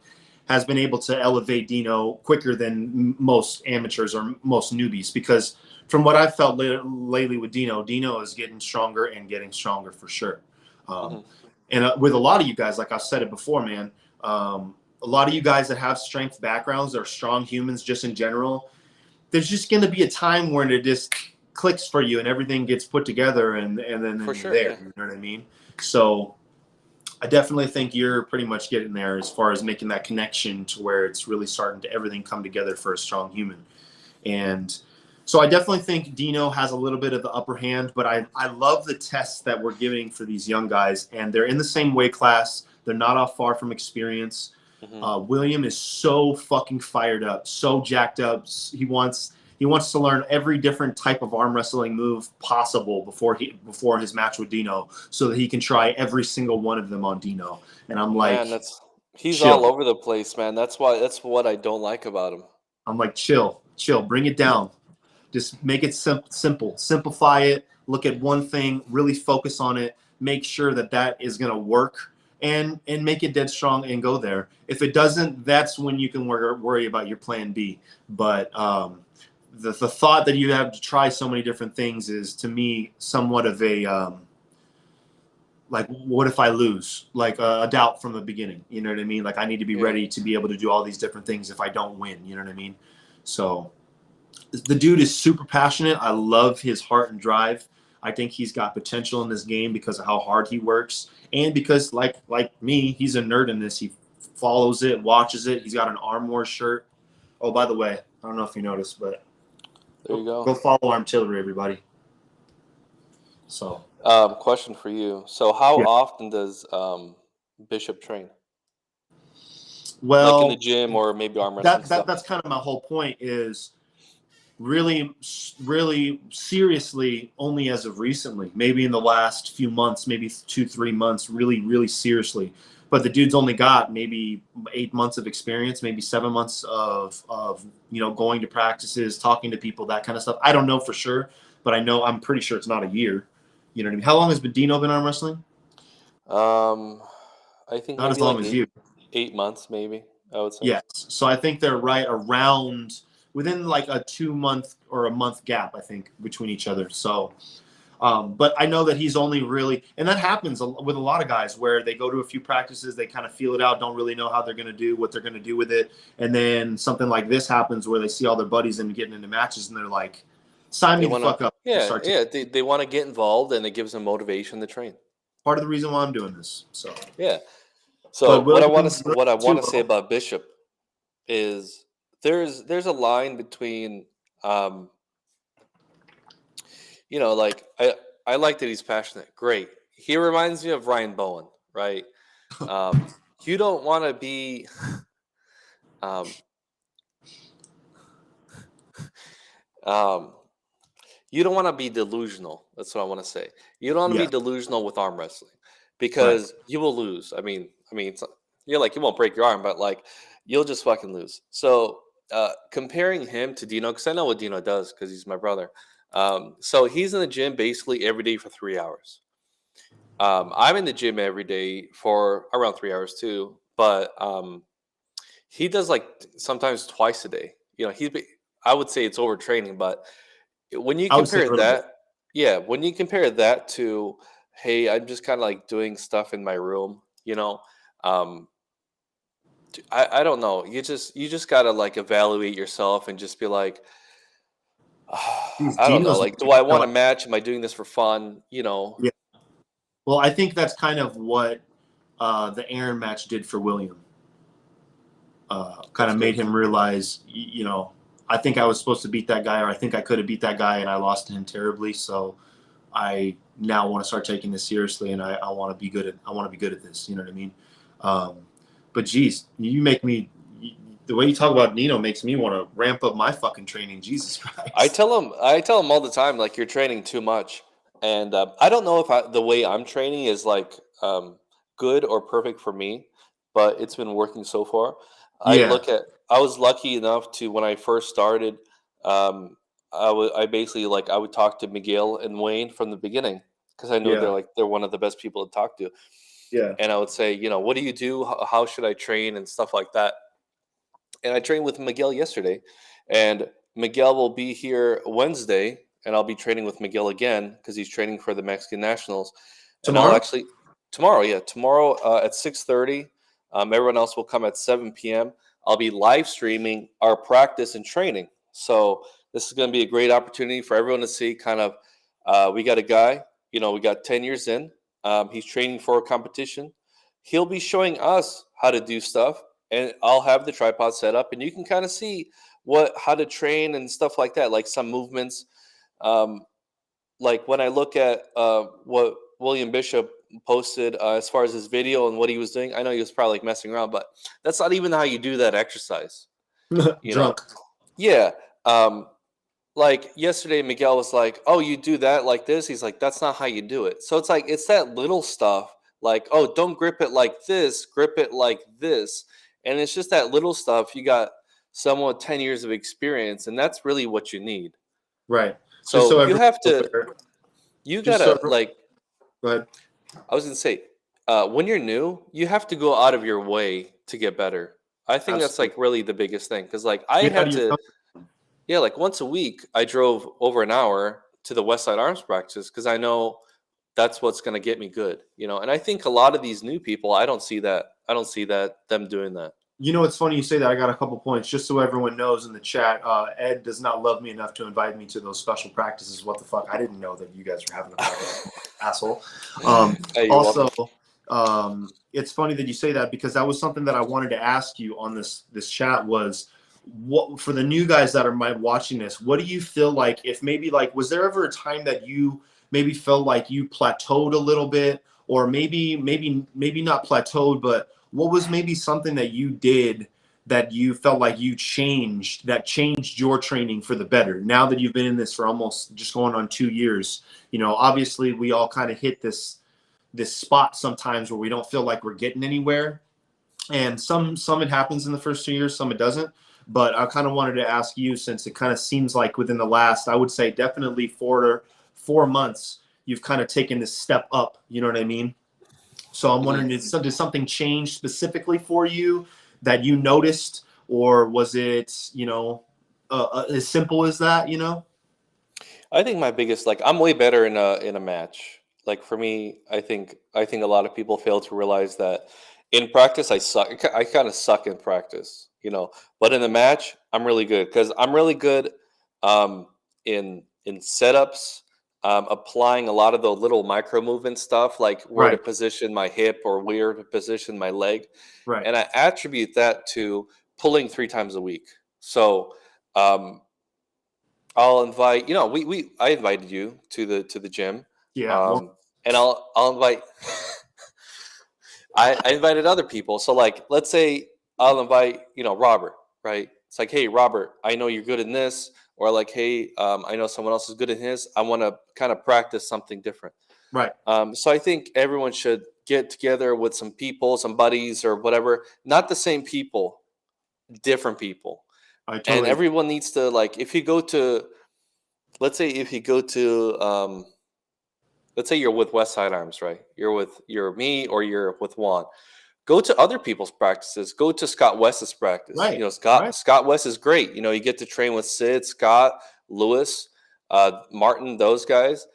has been able to elevate Dino quicker than most amateurs or most newbies, because from what I've felt lately with Dino is getting stronger and getting stronger for sure. And with a lot of you guys, like I've said it before, man, a lot of you guys that have strength backgrounds or strong humans just in general, there's just going to be a time when it just clicks for you and everything gets put together and then For sure, there, yeah. you know what I mean? So I definitely think you're pretty much getting there as far as making that connection to where it's really starting to everything come together for a strong human. And so I definitely think Dino has a little bit of the upper hand, but I love the tests that we're giving for these young guys, and they're in the same weight class. They're not off far from experience. William is so fucking fired up, so jacked up. He wants to learn every different type of arm wrestling move possible before his match with Dino, so that he can try every single one of them on Dino. And I'm like, Man, he's all chill. over the place, man. That's what I don't like about him. I'm like, chill, bring it down. Just make it simple. Simplify it. Look at one thing. Really focus on it. Make sure that is going to work, and make it dead strong and go there. If it doesn't, that's when you can worry about your plan B. But the thought that you have to try so many different things is, to me, somewhat of a like, what if I lose? Like a doubt from the beginning. You know what I mean? Like, I need to be ready to be able to do all these different things if I don't win. You know what I mean? So the dude is super passionate. I love his heart and drive. I think he's got potential in this game because of how hard he works, and because, like me, he's a nerd in this. He follows it, watches it. He's got an Arm Wars shirt. Oh, by the way, I don't know if you noticed, but There you go. go follow Armtillery, everybody. So, question for you. So, how often does Bishop train? Like in the well, gym or maybe arm wrestling stuff? that's kind of my whole point, is really seriously only as of recently, maybe in the last few months, maybe 2-3 months, really seriously. But the dude's only got maybe 8 months of experience, maybe 7 months of going to practices, talking to people, that kind of stuff. I don't know for sure, but I'm pretty sure it's not a year. You know what I mean? How long has Dino been arm wrestling? I think Not as maybe long like as you. 8 months, maybe I would say. Yes. So I think they're right around within like a 2 month or a month gap, I think, between each other. So, but I know that he's only really, and that happens with a lot of guys where they go to a few practices, they kind of feel it out, don't really know how they're going to do, what they're going to do with it. And then something like this happens where they see all their buddies and getting into matches, and they're like, sign me the fuck up. They want to get involved, and it gives them motivation to train. Part of the reason why I'm doing this. So, yeah. So what I want to say too, about Bishop is there's a line between like I like that he's passionate. Great. He reminds me of Ryan Bowen, right? You don't want to be you don't want to be delusional. That's what I want to say. You don't want to be delusional with arm wrestling, because you will lose. I mean, you're like, you won't break your arm, but like you'll just fucking lose. So comparing him to Dino, because I know what Dino does because he's my brother. So he's in the gym basically every day for 3 hours. I'm in the gym every day for around 3 hours too, but he does like sometimes twice a day. I would say it's overtraining, but when you compare that, when you compare that to, hey, I'm just kind of like doing stuff in my room, I don't know. You just gotta like evaluate yourself and just be like, I don't know. Like, do I want a match? Am I doing this for fun? Yeah. Well, I think that's kind of what the Aaron match did for William. Kind of made him realize, I think I was supposed to beat that guy, or I think I could have beat that guy, and I lost to him terribly. So I now want to start taking this seriously, and I want to be good at this. You know what I mean? But geez, you make me. The way you talk about Nino makes me want to ramp up my fucking training. Jesus Christ! I tell him all the time, like, you're training too much, and I don't know if the way I'm training is like good or perfect for me, but it's been working so far. Yeah, I was lucky enough to, when I first started, um, I basically, like, I would talk to Miguel and Wayne from the beginning because I know yeah, they're one of the best people to talk to, yeah. and I would say, what do you do? How should I train and stuff like that. And I trained with Miguel yesterday, and Miguel will be here Wednesday, and I'll be training with Miguel again because he's training for the Mexican Nationals, and I'll Tomorrow? actually tomorrow, yeah, tomorrow at 6:30. Everyone else will come at 7 p.m. I'll be live streaming our practice and training, so this is going to be a great opportunity for everyone to see. Kind of, we got a guy, we got 10 years in. He's training for a competition. He'll be showing us how to do stuff, and I'll have the tripod set up, and you can kind of see how to train and stuff like that, like some movements. Um, like when I look at what William Bishop posted as far as his video and what he was doing, I know he was probably like messing around, but that's not even how you do that exercise. You know? Drunk. Yeah. Um, like yesterday, Miguel was like, "Oh, you do that like this?" He's like, "That's not how you do it." So it's like it's that little stuff, like, "Oh, don't grip it like this, grip it like this," and it's just that little stuff. You got someone with 10 years of experience, and that's really what you need. Right. Just So so you everyone's have to, aware. you Just so gotta everyone, like. go ahead. I was gonna say, when you're new, you have to go out of your way to get better. I think that's like Absolutely. really the biggest thing because like I Get out had of your to. comfort. Yeah, like once a week, I drove over an hour to the West Side Arms practice because I know that's what's going to get me good. And I think a lot of these new people, I don't see that. I don't see that them doing that. You know, it's funny you say that. I got a couple points just so everyone knows in the chat. Ed does not love me enough to invite me to those special practices. What the fuck? I didn't know that you guys were having a practice, asshole. Hey, you're welcome. Also, it's funny that you say that because that was something that I wanted to ask you on this chat was what for the new guys that are watching this. What do you feel like if maybe like was there ever a time that you maybe felt like you plateaued a little bit, or maybe not plateaued, but what was maybe something that you did that you felt like that changed your training for the better now that you've been in this for almost just going on 2 years? Obviously we all kind of hit this spot sometimes where we don't feel like we're getting anywhere, and some it happens in the first 2 years, some it doesn't. But I kind of wanted to ask you, since it kind of seems like within the last, I would say definitely 4 months, you've kind of taken this step up, you know what I mean? So I'm wondering, did something change specifically for you that you noticed, or was it, as simple as that? I think my biggest, like, I'm way better in a match. Like for me, I think a lot of people fail to realize that in practice I suck. I kind of suck in practice. But in the match, I'm really good because I'm really good um, in setups, applying a lot of the little micro movement stuff, like where to Right, position my hip or where to position my leg, right. and I attribute that to pulling 3 times a week. So. Um, I'll invite, I invited you to the gym. Yeah. Well, Um and I'll invite I invited other people. So like let's say I'll invite, Robert, right? It's like, "Hey Robert, I know you're good in this," or like, "Hey, I know someone else is good in his. I want to kind of practice something different." right. So I think everyone should get together with some people, some buddies or whatever, not the same people, different people. I And totally. everyone needs to, like, if you go to, let's say if you go to let's say you're with West Side Arms, right? You're me or you're with Juan. Go to other people's practices. Go to Scott West's practice. Right, right. Scott West is great. You get to train with Sid, Scott, Lewis, Martin, those guys.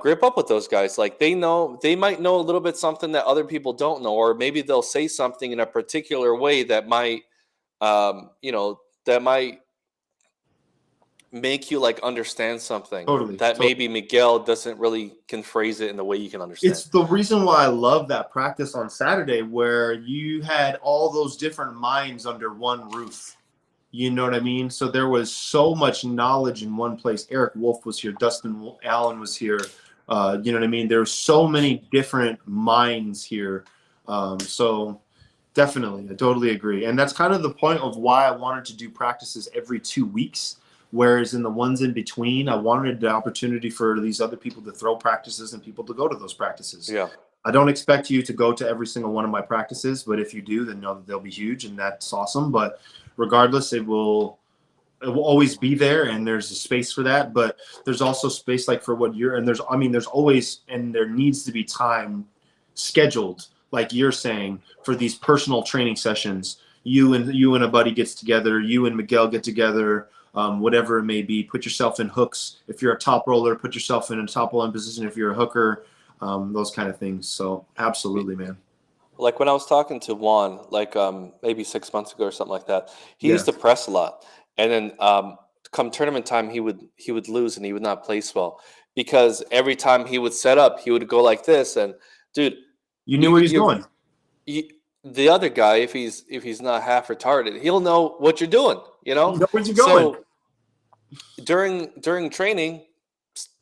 Grip up with those guys. Like they might know a little bit something that other people don't know, or maybe they'll say something in a particular way that might, that might make you like understand something Totally. that So maybe Miguel doesn't really can phrase it in the way you can understand. it's the reason why I love that practice on Saturday where you had all those different minds under one roof. You know what I mean? So there was so much knowledge in one place. Eric Wolf was here. Dustin Allen was here. You know what I mean? There's so many different minds here. So definitely, I totally agree. And that's kind of the point of why I wanted to do practices every 2 weeks. Whereas in the ones in between, I wanted the opportunity for these other people to throw practices and people to go to those practices. Yeah. I don't expect you to go to every single one of my practices, but if you do, then know that they'll be huge, and that's awesome. But regardless, it will always be there, and there's a space for that. But there's also space like for what you're, and there's always, and there needs to be time scheduled, like you're saying, for these personal training sessions. You and a buddy gets together, you and Miguel get together, whatever it may be. Put yourself in hooks. If you're a top roller, put yourself in a top rolling position. If you're a hooker, those kind of things. So absolutely, man. Like when I was talking to Juan, like maybe 6 months ago or something like that, he Yeah. used to press a lot, and then come tournament time, he would lose and he would not place well because every time he would set up, he would go like this, and dude, You knew where he's you going. the other guy, if he's not half retarded, he'll know what you're doing, you know. You know where you're going. So during training,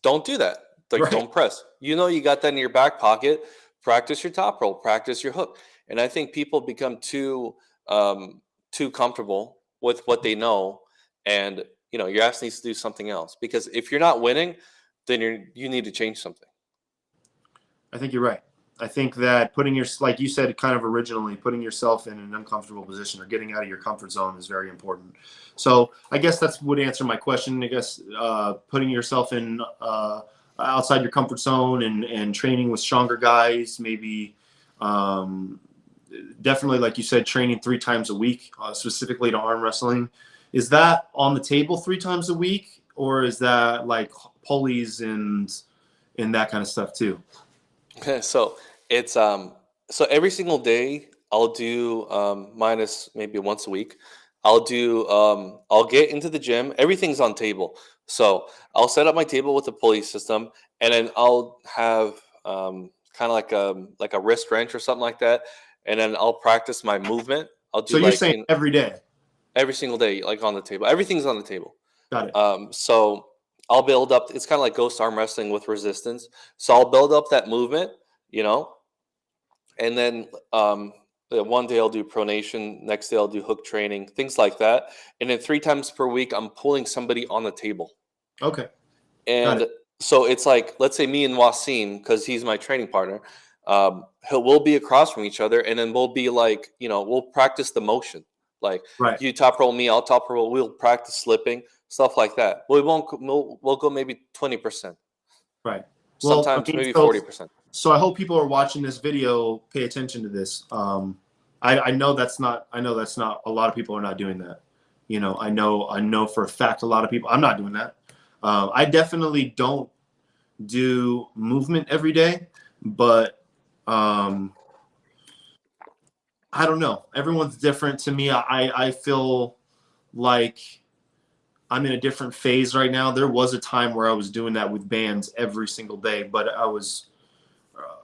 don't do that. Like, Right. don't press. You know, you got that in your back pocket. Practice your top roll. Practice your hook. And I think people become too comfortable with what they know, and your ass needs to do something else. Because if you're not winning, then you need to change something. I think you're right. I think that like you said, kind of originally, putting yourself in an uncomfortable position or getting out of your comfort zone is very important. So I guess that would answer my question. I guess putting yourself in outside your comfort zone and training with stronger guys, maybe definitely, like you said, training 3 times a week, specifically to arm wrestling. Is that on the table 3 times a week, or is that like pulleys and that kind of stuff too? So it's so every single day I'll do minus maybe once a week. I'll get into the gym. Everything's on table. So I'll set up my table with the pulley system, and then I'll have kind of like a wrist wrench or something like that, and then I'll practice my movement. I'll do So you're saying every day? every single day, like on the table. Everything's on the table. Got it. So I'll build up. It's kind of like ghost arm wrestling with resistance. So I'll build up that movement, and then one day I'll do pronation. Next day I'll do hook training, things like that. And then 3 times per week, I'm pulling somebody on the table. Okay. And so it's like, let's say me and Wasim, because he's my training partner, we'll be across from each other, and then we'll be like, we'll practice the motion. Like, right. You top roll me, I'll top roll. We'll practice slipping, stuff like that. We'll go maybe 20%. Right. Sometimes maybe 40%. So I hope people are watching this video pay attention to this. I know that's not a lot of people are not doing that. I know for a fact a lot of people. I'm not doing that. I definitely don't do movement every day, but I don't know. Everyone's different. To me, I feel like I'm in a different phase right now. There was a time where I was doing that with bands every single day, but I was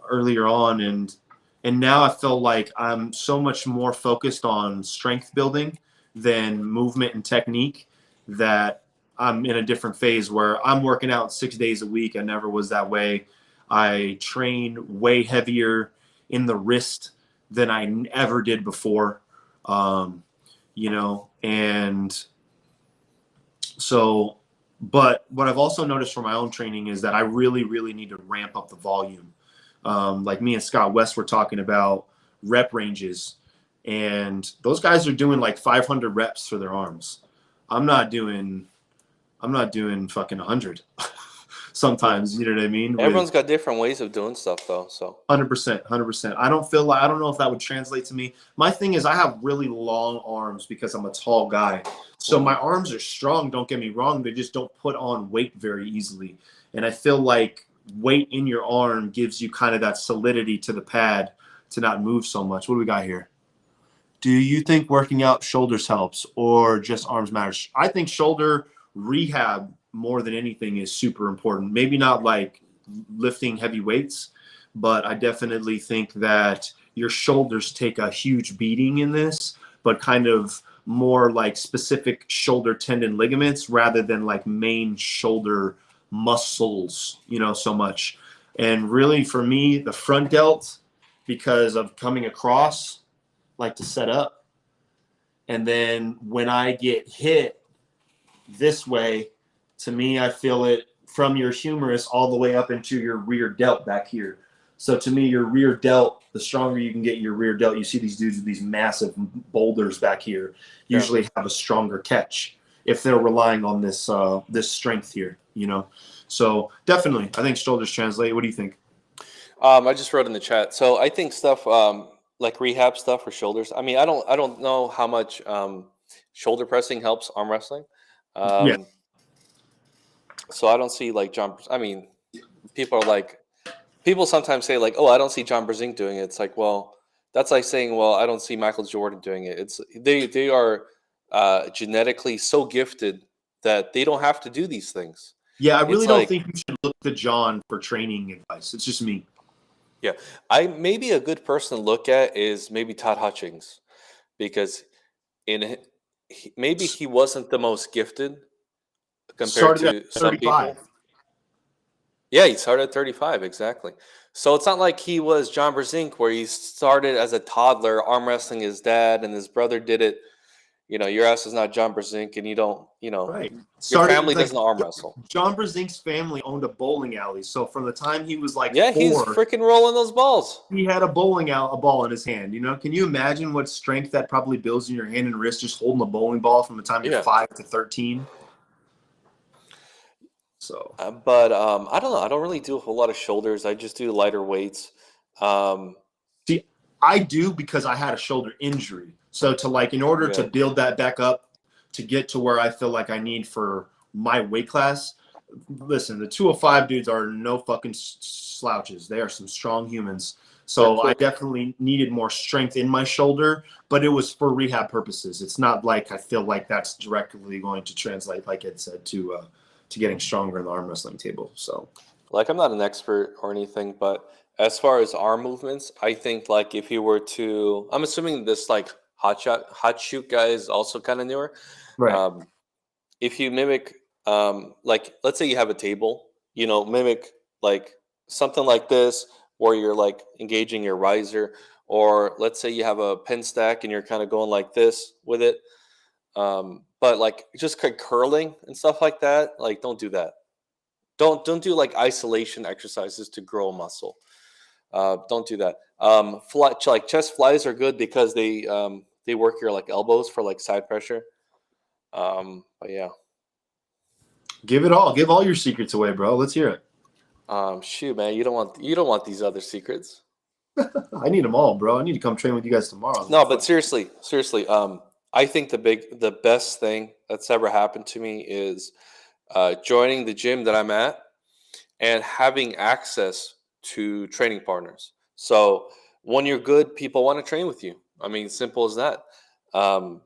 earlier on, and now I feel like I'm so much more focused on strength building than movement and technique, that I'm in a different phase where I'm working out 6 days a week. I never was that way. I train way heavier in the wrist than I ever did before, and so, but what I've also noticed from my own training is that I really, really need to ramp up the volume. Like me and Scott West were talking about rep ranges, and those guys are doing like 500 reps for their arms. I'm not doing fucking 100 sometimes, you know what I mean? Everyone's got different ways of doing stuff though. So 100%. I don't know if that would translate to me. My thing is I have really long arms because I'm a tall guy. So my arms are strong, don't get me wrong. They just don't put on weight very easily. And I feel like weight in your arm gives you kind of that solidity to the pad to not move so much. What do we got here? Do you think working out shoulders helps or just arms matters? I think shoulder rehab more than anything is super important. Maybe not like lifting heavy weights, but I definitely think that your shoulders take a huge beating in this, but kind of more like specific shoulder tendon ligaments rather than like main shoulder muscles, so much. And really, for me, the front delt, because of coming across, like to set up. And then when I get hit this way, to me, I feel it from your humerus all the way up into your rear delt back here. So to me, your rear delt, the stronger you can get your rear delt, you see these dudes with these massive boulders back here, usually have a stronger catch if they're relying on this this strength here, you know. So definitely, I think shoulders translate. What do you think? I just wrote in the chat. So I think stuff like rehab stuff for shoulders. I mean, I don't know how much shoulder pressing helps arm wrestling. Yeah, Um, so I don't see like jumpers. I mean, people are like, people sometimes say like, oh, I don't see John Brzenk doing it. It's like, well, that's like saying, well, I don't see Michael Jordan doing it. It's they are genetically so gifted that they don't have to do these things. yeah. I really It's don't like, think you should look to John for training advice. It's just me. yeah, I maybe a good person to look at is maybe Todd Hutchings because in maybe he wasn't the most gifted compared Started at to some 35. people. Yeah, he started at 35, exactly. So it's not like he was John Brzenk, where he started as a toddler arm wrestling his dad, and his brother did it. You know, your ass is not John Brzenk, and you don't. You know, Right. your Started family like doesn't arm wrestle. John Brzezink's family owned a bowling alley. So from the time he was like Yeah, he's 4, freaking rolling those balls. he had a a ball in his hand. You know, can you imagine what strength that probably builds in your hand and wrist just holding a bowling ball from the time you're Yeah, 5 to 13? So but I don't know. I don't really do a whole lot of shoulders. I just do lighter weights. Um, see, I do because I had a shoulder injury. So to like, in order to yeah, build that back up, to get to where I feel like I need for my weight class, listen, the 205 dudes are no fucking slouches. They are some strong humans. they're So I quick. definitely needed more strength in my shoulder, but it was for rehab purposes. It's not like I feel like that's directly going to translate, like Ed said, to getting stronger in the arm wrestling table. So Like I'm not an expert or anything, but as far as arm movements, I think like if you were to, I'm assuming this like hot shoot guy is also kind of newer. right, Um, if you mimic, like let's say you have a table, you know, mimic like something like this where you're like engaging your riser, or let's say you have a pen stack and you're kind of going like this with it. But like just like curling and stuff like that, like don't do that. Don't do like isolation exercises to grow muscle. Don't do that. Like chest flies are good because they work your like elbows for like side pressure. But yeah. give it all. Give all your secrets away, bro. Let's hear it. Shoot, man, you don't want these other secrets. I need them all, bro. I need to come train with you guys tomorrow. No, but seriously, I think the best thing that's ever happened to me is joining the gym that I'm at and having access to training partners. So when you're good, people want to train with you. I mean, simple as that. Um,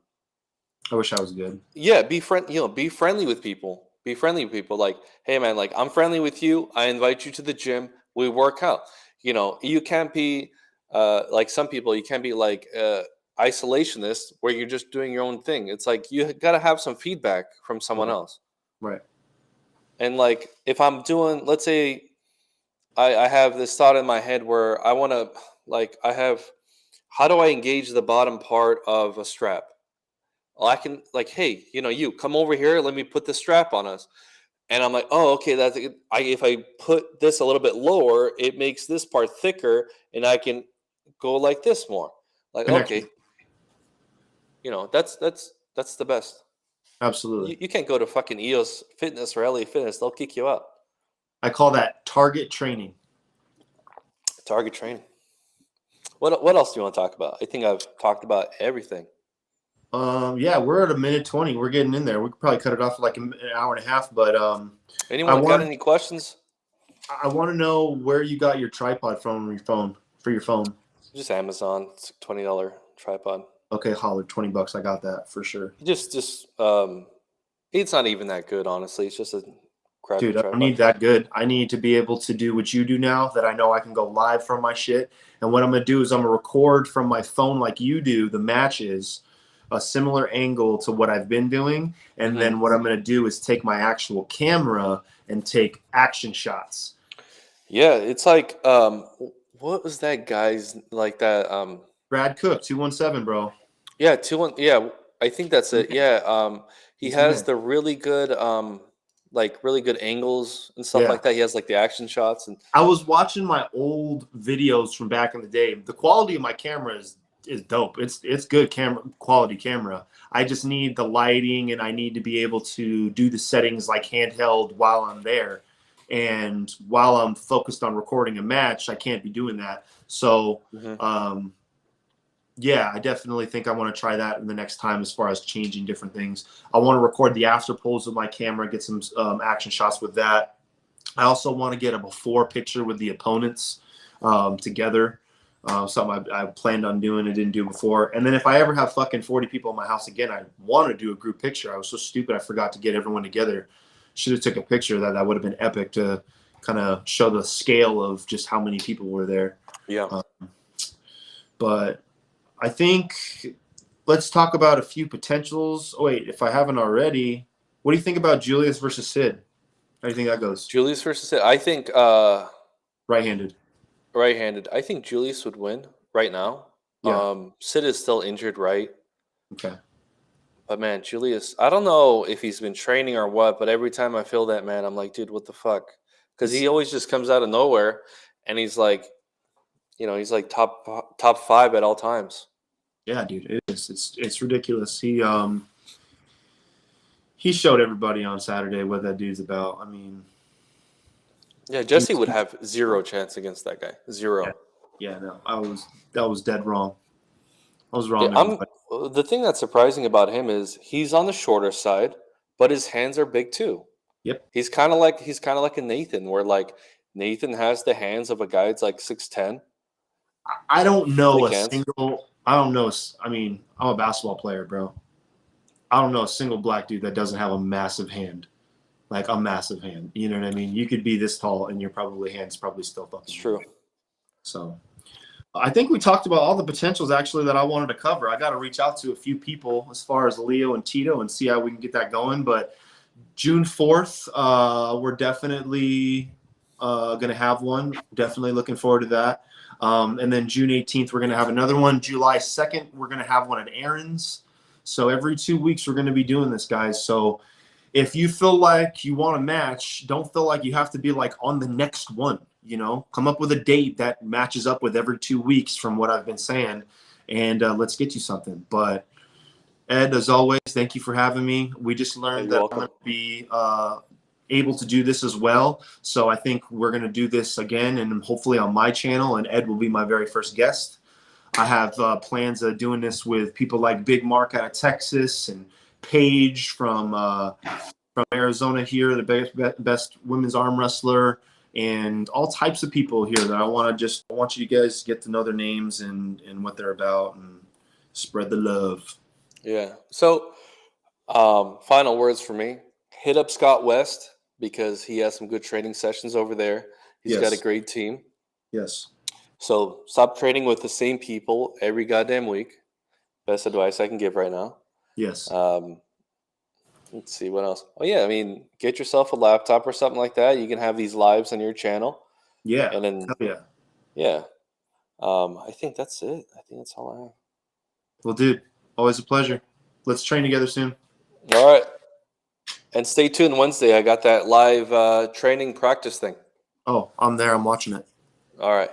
I wish I was good. yeah, be friendly with people. Be friendly with people. Like, hey man, like I'm friendly with you. I invite you to the gym. We work out. You know, you can't be like some people. You can't be like isolationist where you're just doing your own thing. It's like you got to have some feedback from someone Right. else. Right. And like if I'm doing, let's say I have this thought in my head where I want to, like, I have, how do I engage the bottom part of a strap? Well, I can, like, hey, you come over here, let me put the strap on us. And I'm like, oh, okay, that's it. If I put this a little bit lower, it makes this part thicker and I can go like this more. Like, Connection. okay, that's the best. Absolutely. You can't go to fucking EOS Fitness or LA Fitness, they'll kick you out. I call that target training. Target training. What else do you want to talk about? I think I've talked about everything. Yeah, we're at a minute 20. We're getting in there. We could probably cut it off for like an hour and a half, but I Anyone got want any questions? I want to know where you got your tripod from on your phone for your phone. Just Amazon. It's a $20 tripod. Okay, holler, $20. I got that for sure. Just it's not even that good, honestly. It's just a crappy Dude, I don't tripod. need that good. I need to be able to do what you do now that I know I can go live from my shit. And what I'm going to do is I'm going to record from my phone like you do the matches, a similar angle to what I've been doing. And then what I'm going to do is take my actual camera and take action shots. Yeah, it's like what was that guy's like that Brad Cook, 217, bro. yeah, 2-1 yeah, I think that's The it. man. Yeah, he He's the has man. the really good like really good angles and stuff Yeah. like that. He has like the action shots and I was watching my old videos from back in the day. The quality of my camera is dope. It's good camera quality camera. I just need the lighting and I need to be able to do the settings like handheld while I'm there. And while I'm focused on recording a match, I can't be doing that. So mhm. um, yeah, I definitely think I want to try that in the next time as far as changing different things. I want to record the after pulls with my camera, get some action shots with that. I also want to get a before picture with the opponents together. Something I planned on doing and didn't do before. And then if I ever have fucking 40 people in my house again, I want to do a group picture. I was so stupid. I forgot to get everyone together. Should have took a picture of that. That would have been epic to kind of show the scale of just how many people were there. Yeah. Um, but I think let's talk about a few potentials. Oh, wait, if I haven't already, what do you think about Julius versus Sid? How do you think that goes? Julius versus I think Right-handed. right-handed. I think Julius would win right now. Yeah. Sid is still injured, right? Okay. But man, Julius, I don't know if he's been training or what, but every time I feel that man, I'm like, dude, what the fuck? Because he It's always just comes out of nowhere, and he's like, he's like top five at all times. yeah, dude. It is. It's ridiculous. He showed everybody on Saturday what that dude's about. I mean, Yeah, he Jesse would have zero chance against that guy. yeah, Zero. yeah, no. That was dead wrong. I was Yeah, wrong, everybody. the thing that's surprising about him is he's on the shorter side, but his hands are big too. Yep. He's kind of like a Nathan, where like Nathan has the hands of a guy that's like 6'10", I don't know big a hands. single I don't know I mean, I'm a basketball player, bro. I don't know a single black dude that doesn't have a massive hand. Like a massive hand. You know what I mean? You could be this tall and your probably hand's probably still It's fucking true. huge. So I think we talked about all the potentials actually that I wanted to cover. I got to reach out to a few people as far as Leo and Tito and see how we can get that going. But June 4th, we're definitely going to have one. Definitely looking forward to that. And then June 18th, we're going to have another one. July 2nd, we're going to have one at Aaron's. So every 2 weeks, we're going to be doing this, guys. So if you feel like you want a match, don't feel like you have to be like on the next one. You know, come up with a date that matches up with every 2 weeks from what I've been saying, and let's get you something. But Ed, as always, thank you for having me. We just Hey, learned you're that I'm welcome. going to be able to do this as well. So I think we're going to do this again and hopefully on my channel, and Ed will be my very first guest. I have plans of doing this with people like Big Mark out of Texas and Paige from Arizona here, the best women's arm wrestler, and all types of people here that I want you guys to get to know their names and what they're about and spread the love. Yeah. So, final words for me: hit up Scott West because he has some good training sessions over there. He's got a Yes, great team. yes, So stop training with the same people every goddamn week. Best advice I can give right now. yes, Um, let's see what else. Oh yeah, I mean, get yourself a laptop or something like that. You can have these lives on your channel, yeah, and then hell yeah. yeah, I think that's it. I think that's all Well, dude, always a pleasure. Let's train together soon. I have. All right, and stay tuned Wednesday. I got that live training practice thing. Oh, I'm there. I'm watching it. All right.